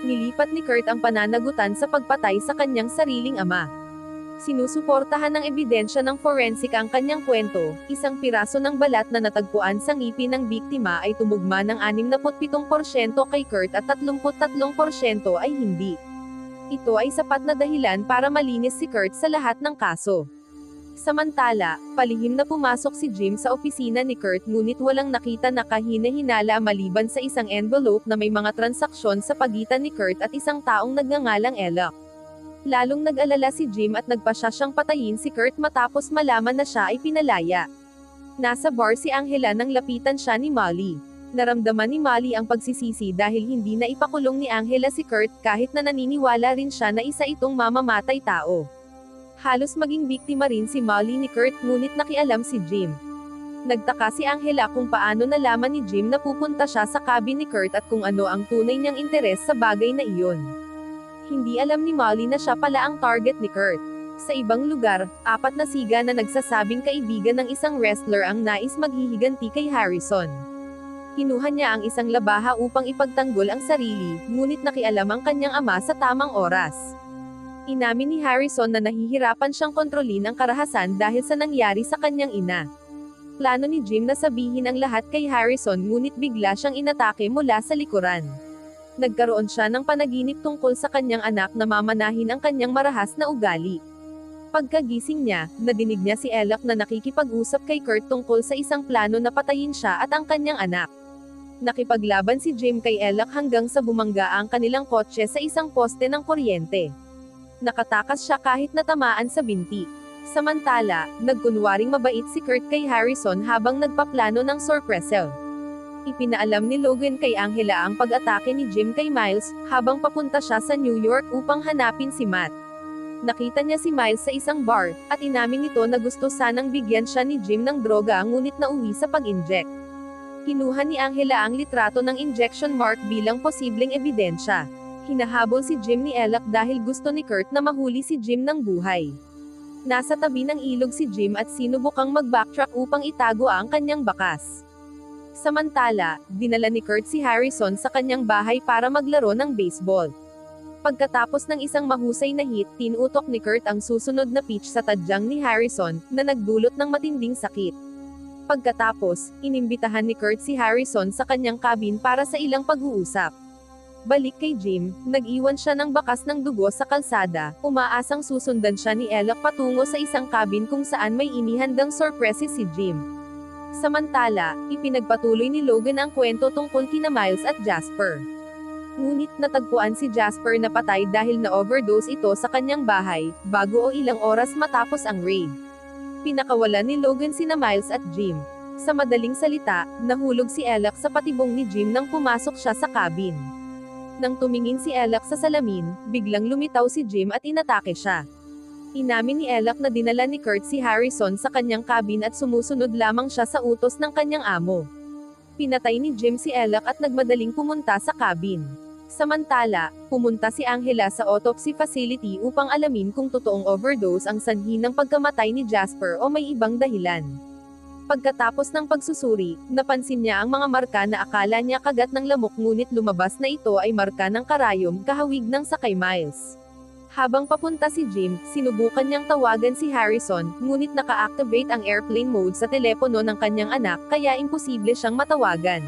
Nilipat ni Kurt ang pananagutan sa pagpatay sa kanyang sariling ama. Sinusuportahan ng ebidensya ng forensic ang kanyang kwento, isang piraso ng balat na natagpuan sa ngipin ng biktima ay tumugma ng 67% kay Kurt at 33% ay hindi. Ito ay sapat na dahilan para malinis si Kurt sa lahat ng kaso. Samantala, palihim na pumasok si Jim sa opisina ni Kurt ngunit walang nakita na kahina-hinala maliban sa isang envelope na may mga transaksyon sa pagitan ni Kurt at isang taong nagngangalang Ella. Lalong nag-alala si Jim at nagpasya siyang patayin si Kurt matapos malaman na siya ay pinalaya. Nasa bar si Angela nang lapitan siya ni Molly. Naramdaman ni Molly ang pagsisisi dahil hindi na ipakulong ni Angela si Kurt kahit na naniniwala rin siya na isa itong mamamatay tao. Halos maging biktima rin si Molly ni Kurt ngunit nakialam si Jim. Nagtaka si Angela kung paano nalaman ni Jim na pupunta siya sa cabin ni Kurt at kung ano ang tunay niyang interes sa bagay na iyon. Hindi alam ni Molly na siya pala ang target ni Kurt. Sa ibang lugar, 4 na siga na nagsasabing kaibigan ng isang wrestler ang nais maghihiganti kay Harrison. Kinuha niya ang isang labaha upang ipagtanggol ang sarili, ngunit nakialam ang kanyang ama sa tamang oras. Inamin ni Harrison na nahihirapan siyang kontrolin ang karahasan dahil sa nangyari sa kanyang ina. Plano ni Jim na sabihin ang lahat kay Harrison ngunit bigla siyang inatake mula sa likuran. Nagkaroon siya ng panaginip tungkol sa kanyang anak na mamanahin ang kanyang marahas na ugali. Pagkagising niya, nadinig niya si Ellak na nakikipag-usap kay Kurt tungkol sa isang plano na patayin siya at ang kanyang anak. Nakipaglaban si Jim kay Ellak hanggang sa bumangga ang kanilang kotse sa isang poste ng kuryente. Nakatakas siya kahit natamaan sa binti. Samantala, nagkunwaring mabait si Kurt kay Harrison habang nagpaplano ng sorpreso. Ipinaalam ni Logan kay Angela ang pag-atake ni Jim kay Miles, habang papunta siya sa New York upang hanapin si Matt. Nakita niya si Miles sa isang bar, at inamin nito na gusto sanang bigyan siya ni Jim ng droga ngunit nauwi sa pag-inject. Kinuha ni Angela ang litrato ng injection mark bilang posibleng ebidensya. Hinahabol si Jim ni Ellak dahil gusto ni Kurt na mahuli si Jim ng buhay. Nasa tabi ng ilog si Jim at sinubukang mag-backtrack upang itago ang kanyang bakas. Samantala, dinala ni Kurt si Harrison sa kanyang bahay para maglaro ng baseball. Pagkatapos ng isang mahusay na hit, tinutok ni Kurt ang susunod na pitch sa tadyang ni Harrison, na nagdulot ng matinding sakit. Pagkatapos, inimbitahan ni Kurt si Harrison sa kanyang cabin para sa ilang pag-uusap. Balik kay Jim, nag-iwan siya ng bakas ng dugo sa kalsada, umaasang susundan siya ni Ellak patungo sa isang cabin kung saan may inihandang sorpresa si Jim. Samantala, ipinagpatuloy ni Logan ang kwento tungkol kina Miles at Jasper. Ngunit natagpuan si Jasper na patay dahil na-overdose ito sa kanyang bahay, bago o ilang oras matapos ang raid. Pinakawalan ni Logan sina Miles at Jim. Sa madaling salita, nahulog si Ellak sa patibong ni Jim nang pumasok siya sa cabin. Nang tumingin si Ellak sa salamin, biglang lumitaw si Jim at inatake siya. Inamin ni Ellak na dinala ni Kurt si Harrison sa kanyang cabin at sumusunod lamang siya sa utos ng kanyang amo. Pinatay ni Jim si Ellak at nagmadaling pumunta sa cabin. Samantala, pumunta si Angela sa autopsy facility upang alamin kung totoong overdose ang sanhi ng pagkamatay ni Jasper o may ibang dahilan. Pagkatapos ng pagsusuri, napansin niya ang mga marka na akala niya kagat ng lamok ngunit lumabas na ito ay marka ng karayom kahawig ng sakay Miles. Habang papunta si Jim, sinubukan niyang tawagan si Harrison, ngunit naka-activate ang airplane mode sa telepono ng kanyang anak kaya imposible siyang matawagan.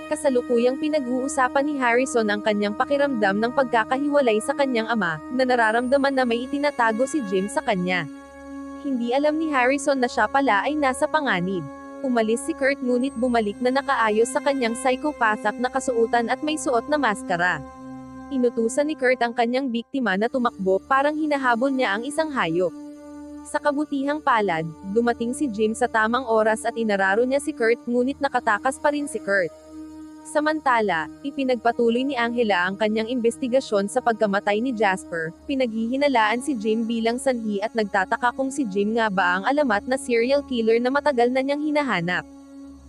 Kasalukuyang pinag-uusapan ni Harrison ang kanyang pakiramdam ng pagkakahiwalay sa kanyang ama, na nararamdaman na may itinatago si Jim sa kanya. Hindi alam ni Harrison na siya pala ay nasa panganib. Umalis si Kurt ngunit bumalik na nakaayos sa kanyang psychopathic na kasuotan at may suot na maskara. Inutusan ni Kurt ang kanyang biktima na tumakbo parang hinahabol niya ang isang hayop. Sa kabutihang palad, dumating si Jim sa tamang oras at inararo niya si Kurt ngunit nakatakas pa rin si Kurt. Samantala, ipinagpatuloy ni Angela ang kanyang investigasyon sa pagkamatay ni Jasper, pinaghihinalaan si Jim bilang sanhi at nagtataka kung si Jim nga ba ang alamat na serial killer na matagal na niyang hinahanap.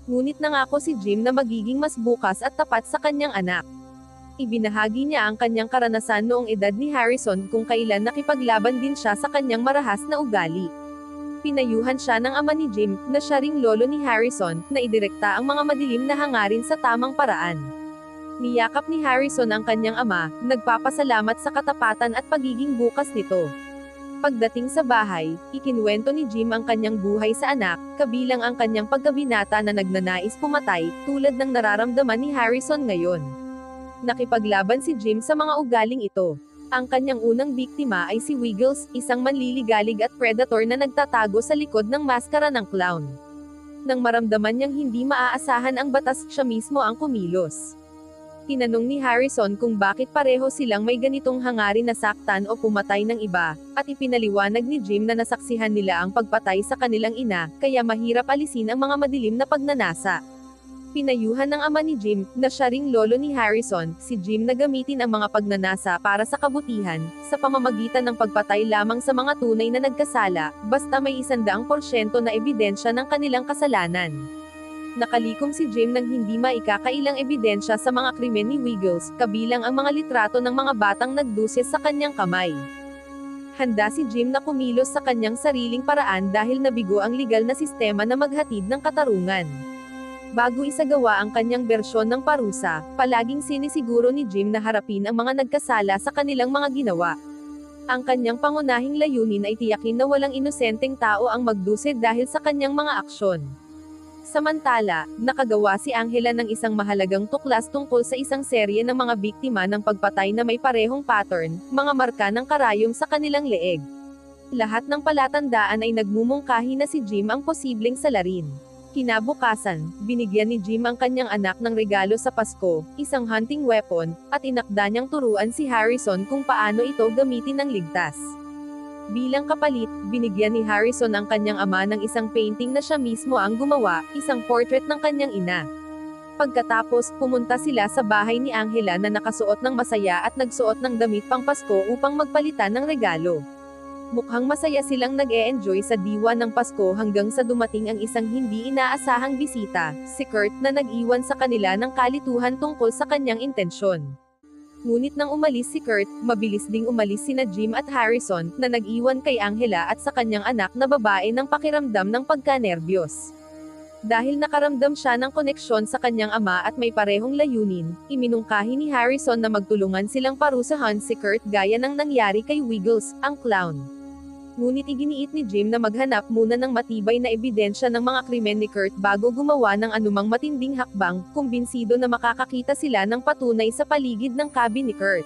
Ngunit nangako si Jim na magiging mas bukas at tapat sa kanyang anak. Ibinahagi niya ang kanyang karanasan noong edad ni Harrison kung kailan nakipaglaban din siya sa kanyang marahas na ugali. Pinayuhan siya ng ama ni Jim, na siya ring lolo ni Harrison, na idirekta ang mga madilim na hangarin sa tamang paraan. Niyakap ni Harrison ang kanyang ama, nagpapasalamat sa katapatan at pagiging bukas nito. Pagdating sa bahay, ikinuwento ni Jim ang kanyang buhay sa anak, kabilang ang kanyang pagkabinata na nagnanais pumatay, tulad ng nararamdaman ni Harrison ngayon. Nakipaglaban si Jim sa mga ugaling ito. Ang kanyang unang biktima ay si Wiggles, isang manliligalig at predator na nagtatago sa likod ng maskara ng clown. Nang maramdaman niyang hindi maaasahan ang batas, siya mismo ang kumilos. Tinanong ni Harrison kung bakit pareho silang may ganitong hangarin na saktan o pumatay ng iba, at ipinaliwanag ni Jim na nasaksihan nila ang pagpatay sa kanilang ina, kaya mahirap alisin ang mga madilim na pagnanasa. Pinayuhan ng ama ni Jim, na siya ring lolo ni Harrison, si Jim na gamitin ang mga pagnanasa para sa kabutihan, sa pamamagitan ng pagpatay lamang sa mga tunay na nagkasala, basta may 100% na ebidensya ng kanilang kasalanan. Nakalikom si Jim ng hindi maikakailang ebidensya sa mga krimen ni Wiggles, kabilang ang mga litrato ng mga batang nagdusis sa kanyang kamay. Handa si Jim na kumilos sa kanyang sariling paraan dahil nabigo ang legal na sistema na maghatid ng katarungan. Bago isagawa ang kanyang bersyon ng parusa, palaging sinisiguro ni Jim na harapin ang mga nagkasala sa kanilang mga ginawa. Ang kanyang pangunahing layunin ay tiyakin na walang inosenteng tao ang magdusid dahil sa kanyang mga aksyon. Samantala, nakagawa si Angela ng isang mahalagang tuklas tungkol sa isang serye ng mga biktima ng pagpatay na may parehong pattern, mga marka ng karayom sa kanilang leeg. Lahat ng palatandaan ay nagmumungkahi na si Jim ang posibleng salarin. Kinabukasan, binigyan ni Jim ang kanyang anak ng regalo sa Pasko, isang hunting weapon, at inakda niyang turuan si Harrison kung paano ito gamitin ng ligtas. Bilang kapalit, binigyan ni Harrison ang kanyang ama ng isang painting na siya mismo ang gumawa, isang portrait ng kanyang ina. Pagkatapos, pumunta sila sa bahay ni Angela na nakasuot ng masaya at nagsuot ng damit pang Pasko upang magpalitan ng regalo. Mukhang masaya silang nag-e-enjoy sa diwa ng Pasko hanggang sa dumating ang isang hindi inaasahang bisita, si Kurt, na nag-iwan sa kanila ng kalituhan tungkol sa kanyang intensyon. Ngunit nang umalis si Kurt, mabilis ding umalis sina Jim at Harrison, na nag-iwan kay Angela at sa kanyang anak na babae ng pakiramdam ng pagkanerbiyos. Dahil nakaramdam siya ng koneksyon sa kanyang ama at may parehong layunin, iminungkahi ni Harrison na magtulungan silang parusahan si Kurt gaya ng nangyari kay Wiggles, ang clown. Ngunit iginiit ni Jim na maghanap muna ng matibay na ebidensya ng mga krimen ni Kurt bago gumawa ng anumang matinding hakbang, kumbinsido na makakakita sila ng patunay sa paligid ng cabin ni Kurt.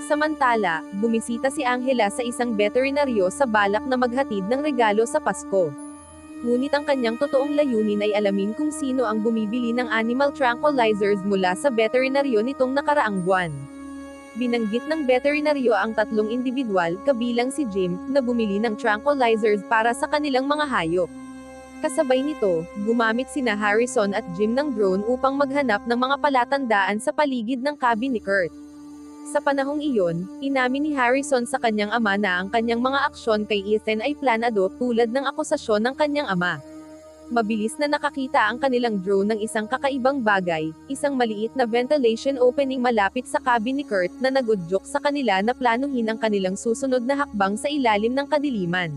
Samantala, bumisita si Angela sa isang veterinaryo sa balak na maghatid ng regalo sa Pasko. Ngunit ang kanyang totoong layunin ay alamin kung sino ang bumibili ng animal tranquilizers mula sa veterinaryo nitong nakaraang buwan. Binanggit ng veterinaryo ang tatlong individual, kabilang si Jim, na bumili ng tranquilizers para sa kanilang mga hayop. Kasabay nito, gumamit sina Harrison at Jim ng drone upang maghanap ng mga palatandaan sa paligid ng cabin ni Kurt. Sa panahong iyon, inamin ni Harrison sa kanyang ama na ang kanyang mga aksyon kay Ethan ay planado tulad ng akusasyon ng kanyang ama. Mabilis na nakakita ang kanilang drone ng isang kakaibang bagay, isang maliit na ventilation opening malapit sa cabin ni Kurt na nagudyok sa kanila na planuhin ang kanilang susunod na hakbang sa ilalim ng kadiliman.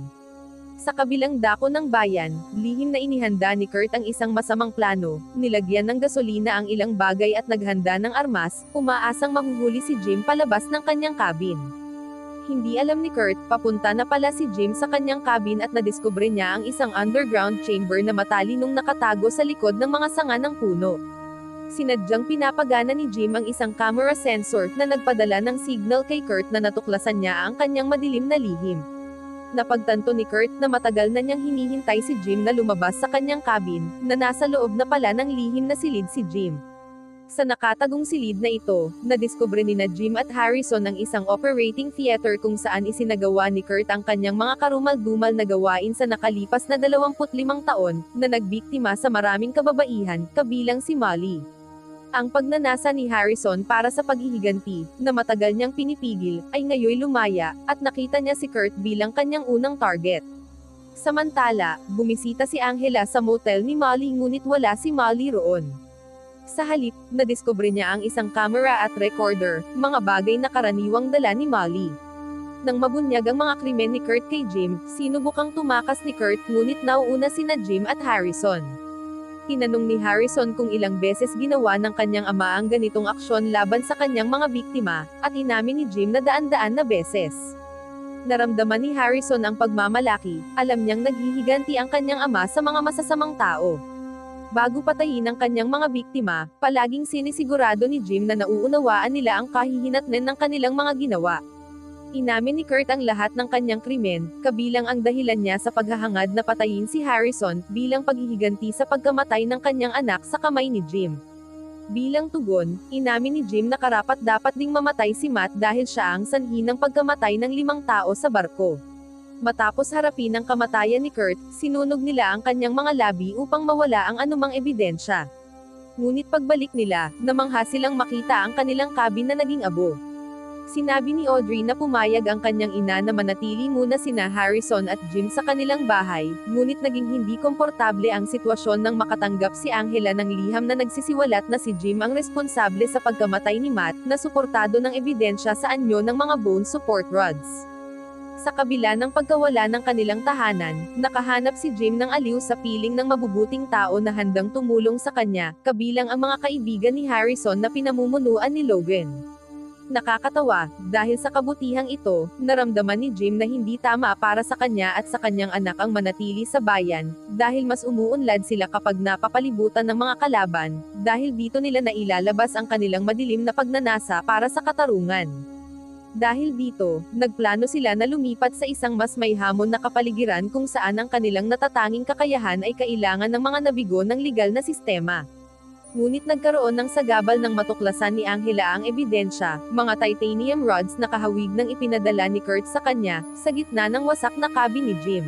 Sa kabilang dako ng bayan, lihim na inihanda ni Kurt ang isang masamang plano, nilagyan ng gasolina ang ilang bagay at naghanda ng armas, umaasang mahuhuli si Jim palabas ng kanyang cabin. Hindi alam ni Kurt, papunta na pala si Jim sa kanyang cabin at nadiskubre niya ang isang underground chamber na matalinong nakatago sa likod ng mga sanga ng puno. Sinadyang pinapagana ni Jim ang isang camera sensor na nagpadala ng signal kay Kurt na natuklasan niya ang kanyang madilim na lihim. Napagtanto ni Kurt na matagal na niyang hinihintay si Jim na lumabas sa kanyang cabin, na nasa loob na pala ng lihim na silid si Jim. Sa nakatagong silid na ito, nadiskubre nina Jim at Harrison ang isang operating theater kung saan isinagawa ni Kurt ang kanyang mga karumal-dumal na gawain sa nakalipas na 25 taon, na nagbiktima sa maraming kababaihan, kabilang si Molly. Ang pagnanasa ni Harrison para sa paghihiganti, na matagal niyang pinipigil, ay ngayoy lumaya, at nakita niya si Kurt bilang kanyang unang target. Samantala, bumisita si Angela sa motel ni Molly ngunit wala si Molly roon. Sa halip, nadiskubre niya ang isang camera at recorder, mga bagay na karaniwang dala ni Molly. Nang mabunyag ang mga krimen ni Kurt kay Jim, sinubukang tumakas ni Kurt ngunit nauuna sina Jim at Harrison. Tinanong ni Harrison kung ilang beses ginawa ng kanyang ama ang ganitong aksyon laban sa kanyang mga biktima, at inamin ni Jim na daan-daan na beses. Naramdaman ni Harrison ang pagmamalaki, alam niyang naghihiganti ang kanyang ama sa mga masasamang tao. Bago patayin ang kanyang mga biktima, palaging sinisigurado ni Jim na nauunawaan nila ang kahihinatnan ng kanilang mga ginawa. Inamin ni Kurt ang lahat ng kanyang krimen, kabilang ang dahilan niya sa paghahangad na patayin si Harrison, bilang paghihiganti sa pagkamatay ng kanyang anak sa kamay ni Jim. Bilang tugon, inamin ni Jim na karapat-dapat ding mamatay si Matt dahil siya ang sanhi ng pagkamatay ng 5 tao sa barko. Matapos harapin ang kamatayan ni Kurt, sinunog nila ang kanyang mga labi upang mawala ang anumang ebidensya. Ngunit pagbalik nila, namangha silang makita ang kanilang cabin na naging abo. Sinabi ni Audrey na pumayag ang kanyang ina na manatili muna sina Harrison at Jim sa kanilang bahay, ngunit naging hindi komportable ang sitwasyon nang makatanggap si Angela ng liham na nagsisiwalat na si Jim ang responsable sa pagkamatay ni Matt, na suportado ng ebidensya sa anyo ng mga bone support rods. Sa kabila ng pagkawala ng kanilang tahanan, nakahanap si Jim ng aliw sa piling ng mabubuting tao na handang tumulong sa kanya, kabilang ang mga kaibigan ni Harrison na pinamumunuan ni Logan. Nakakatawa, dahil sa kabutihang ito, naramdaman ni Jim na hindi tama para sa kanya at sa kanyang anak ang manatili sa bayan, dahil mas umuunlad sila kapag napapalibutan ng mga kalaban, dahil dito nila nailalabas ang kanilang madilim na pagnanasa para sa katarungan. Dahil dito, nagplano sila na lumipat sa isang mas may hamon na kapaligiran kung saan ang kanilang natatanging kakayahan ay kailangan ng mga nabigo ng legal na sistema. Ngunit nagkaroon ng sagabal ng matuklasan ni Angela ang ebidensya, mga titanium rods na kahawig ng ipinadala ni Kurt sa kanya, sa gitna ng wasak na cabin ni Jim.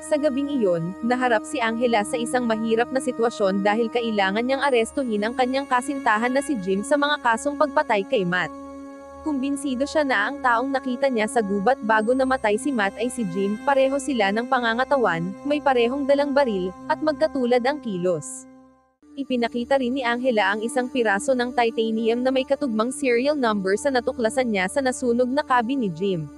Sa gabing iyon, naharap si Angela sa isang mahirap na sitwasyon dahil kailangan niyang arestuhin ang kanyang kasintahan na si Jim sa mga kasong pagpatay kay Matt. Kumbinsido siya na ang taong nakita niya sa gubat bago namatay si Matt ay si Jim, pareho sila ng pangangatawan, may parehong dalang baril, at magkatulad ang kilos. Ipinakita rin ni Angela ang isang piraso ng titanium na may katugmang serial number sa natuklasan niya sa nasunog na cabin ni Jim.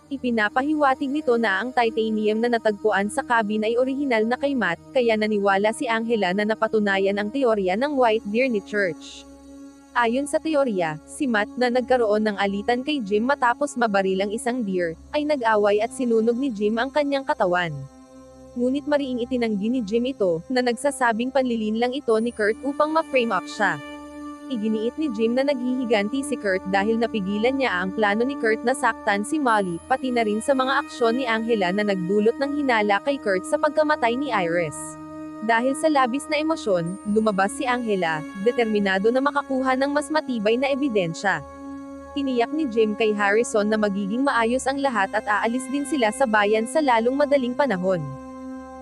Ipinapahiwatig nito na ang titanium na natagpuan sa cabin ay orihinal na kay Matt, kaya naniwala si Angela na napatunayan ang teorya ng White Deer ni Church. Ayon sa teorya, si Matt na nagkaroon ng alitan kay Jim matapos mabaril ang isang deer, ay nag-away at sinunog ni Jim ang kanyang katawan. Ngunit mariing itinanggi ni Jim ito, na nagsasabing panlilin lang ito ni Kurt upang ma-frame up siya. Iginiit ni Jim na naghihiganti si Kurt dahil napigilan niya ang plano ni Kurt na saktan si Molly, pati na rin sa mga aksyon ni Angela na nagdulot ng hinala kay Kurt sa pagkamatay ni Iris. Dahil sa labis na emosyon, lumabas si Angela, determinado na makakuha ng mas matibay na ebidensya. Tiniyak ni Jim kay Harrison na magiging maayos ang lahat at aalis din sila sa bayan sa lalong madaling panahon.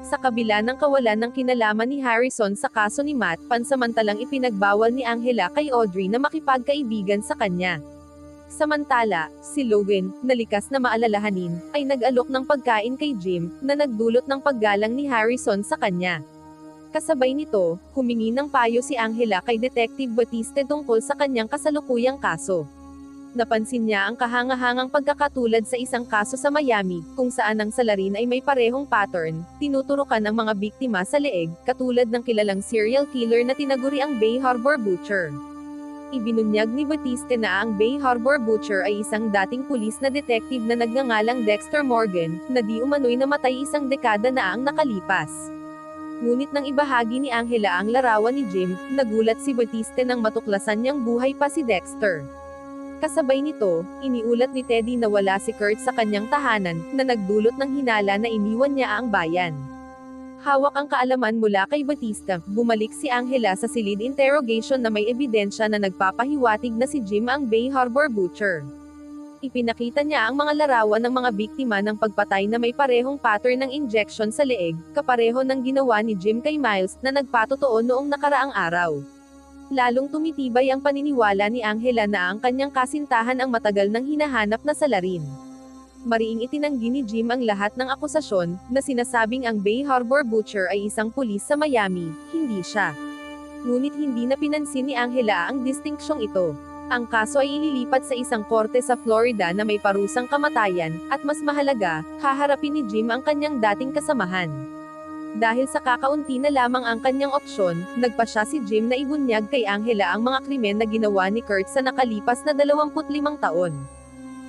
Sa kabila ng kawalan ng kinalaman ni Harrison sa kaso ni Matt, pansamantalang ipinagbawal ni Angela kay Audrey na makipagkaibigan sa kanya. Samantala, si Logan, na likas na maalalahanin, ay nag-alok ng pagkain kay Jim, na nagdulot ng paggalang ni Harrison sa kanya. Kasabay nito, humingi ng payo si Angela kay Detective Batiste tungkol sa kanyang kasalukuyang kaso. Napansin niya ang kahangahangang pagkakatulad sa isang kaso sa Miami, kung saan ang salarin ay may parehong pattern, tinuturukan ang mga biktima sa leeg, katulad ng kilalang serial killer na tinaguri ang Bay Harbor Butcher. Ibinunyag ni Batiste na ang Bay Harbor Butcher ay isang dating pulis na detective na nagngangalang Dexter Morgan, na di umano'y namatay isang dekada na ang nakalipas. Ngunit nang ibahagi ni Angela ang larawan ni Jim, nagulat si Batiste nang matuklasan niyang buhay pa si Dexter. Kasabay nito, iniulat ni Teddy na wala si Kurt sa kanyang tahanan, na nagdulot ng hinala na iniwan niya ang bayan. Hawak ang kaalaman mula kay Batista, bumalik si Angela sa silid interrogation na may ebidensya na nagpapahiwatig na si Jim ang Bay Harbor Butcher. Ipinakita niya ang mga larawan ng mga biktima ng pagpatay na may parehong pattern ng injection sa leeg, kapareho ng ginawa ni Jim kay Miles, na nagpatotoo noong nakaraang araw. Lalong tumitibay ang paniniwala ni Angela na ang kanyang kasintahan ang matagal nang hinahanap na salarin. Mariing itinanggi ni Jim ang lahat ng akusasyon, na sinasabing ang Bay Harbor Butcher ay isang pulis sa Miami, hindi siya. Ngunit hindi na pinansin ni Angela ang distinksyong ito. Ang kaso ay ililipat sa isang korte sa Florida na may parusang kamatayan, at mas mahalaga, haharapin ni Jim ang kanyang dating kasamahan. Dahil sa kakaunti na lamang ang kanyang opsyon, nagpasya si Jim na ibunyag kay Angela ang mga krimen na ginawa ni Kurt sa nakalipas na 25 taon.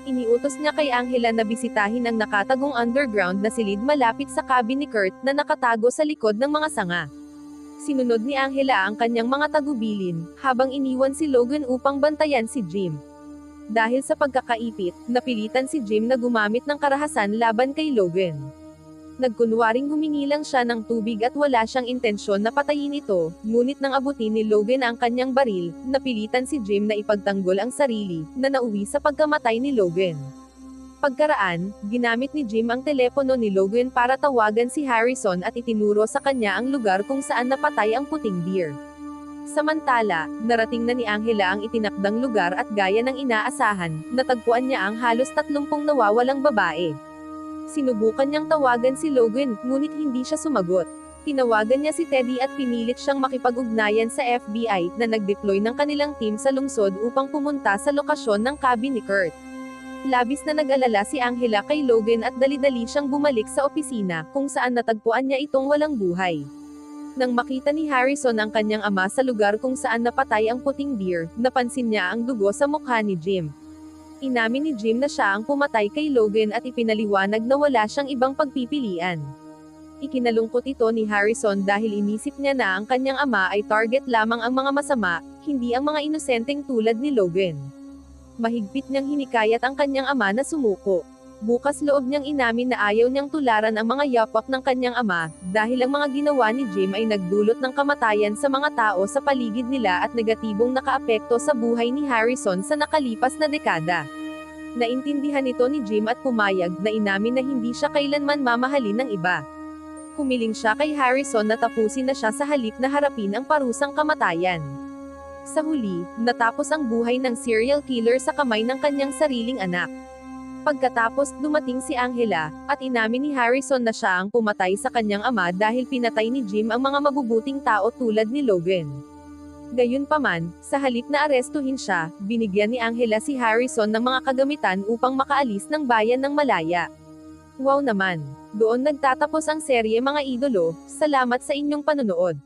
Iniutos niya kay Angela na bisitahin ang nakatagong underground na silid malapit sa cabin ni Kurt na nakatago sa likod ng mga sanga. Sinunod ni Angela ang kanyang mga tagubilin, habang iniwan si Logan upang bantayan si Jim. Dahil sa pagkakaipit, napilitan si Jim na gumamit ng karahasan laban kay Logan. Nagkunwaring humingi lang siya ng tubig at wala siyang intensyon na patayin ito, ngunit nang abutin ni Logan ang kanyang baril, napilitan si Jim na ipagtanggol ang sarili, na nauwi sa pagkamatay ni Logan. Pagkaraan, ginamit ni Jim ang telepono ni Logan para tawagan si Harrison at itinuro sa kanya ang lugar kung saan napatay ang puting deer. Samantala, narating na ni Angela ang itinakdang lugar at gaya ng inaasahan, natagpuan niya ang halos 30 nawawalang babae. Sinubukan niyang tawagan si Logan, ngunit hindi siya sumagot. Tinawagan niya si Teddy at pinilit siyang makipag-ugnayan sa FBI, na nag-deploy ng kanilang team sa lungsod upang pumunta sa lokasyon ng cabin ni Kurt. Labis na nag-alala si Angela kay Logan at dali-dali siyang bumalik sa opisina, kung saan natagpuan niya itong walang buhay. Nang makita ni Harrison ang kanyang ama sa lugar kung saan napatay ang puting deer, napansin niya ang dugo sa mukha ni Jim. Inamin ni Jim na siya ang pumatay kay Logan at ipinaliwanag na wala siyang ibang pagpipilian. Ikinalungkot ito ni Harrison dahil inisip niya na ang kanyang ama ay target lamang ang mga masama, hindi ang mga inosenteng tulad ni Logan. Mahigpit niyang hinikayat ang kanyang ama na sumuko. Bukas loob niyang inamin na ayaw niyang tularan ang mga yapak ng kanyang ama, dahil ang mga ginawa ni Jim ay nagdulot ng kamatayan sa mga tao sa paligid nila at negatibong nakaapekto sa buhay ni Harrison sa nakalipas na dekada. Naintindihan ito ni Jim at pumayag na inamin na hindi siya kailanman mamahalin ng iba. Humiling siya kay Harrison na tapusin na siya sa halip na harapin ang parusang kamatayan. Sa huli, natapos ang buhay ng serial killer sa kamay ng kanyang sariling anak. Pagkatapos, dumating si Angela, at inamin ni Harrison na siya ang pumatay sa kanyang ama dahil pinatay ni Jim ang mga mabubuting tao tulad ni Logan. Gayunpaman, sa halip na arestuhin siya, binigyan ni Angela si Harrison ng mga kagamitan upang makaalis ng bayan ng malaya. Wow naman! Doon nagtatapos ang serye mga idolo, salamat sa inyong panonood.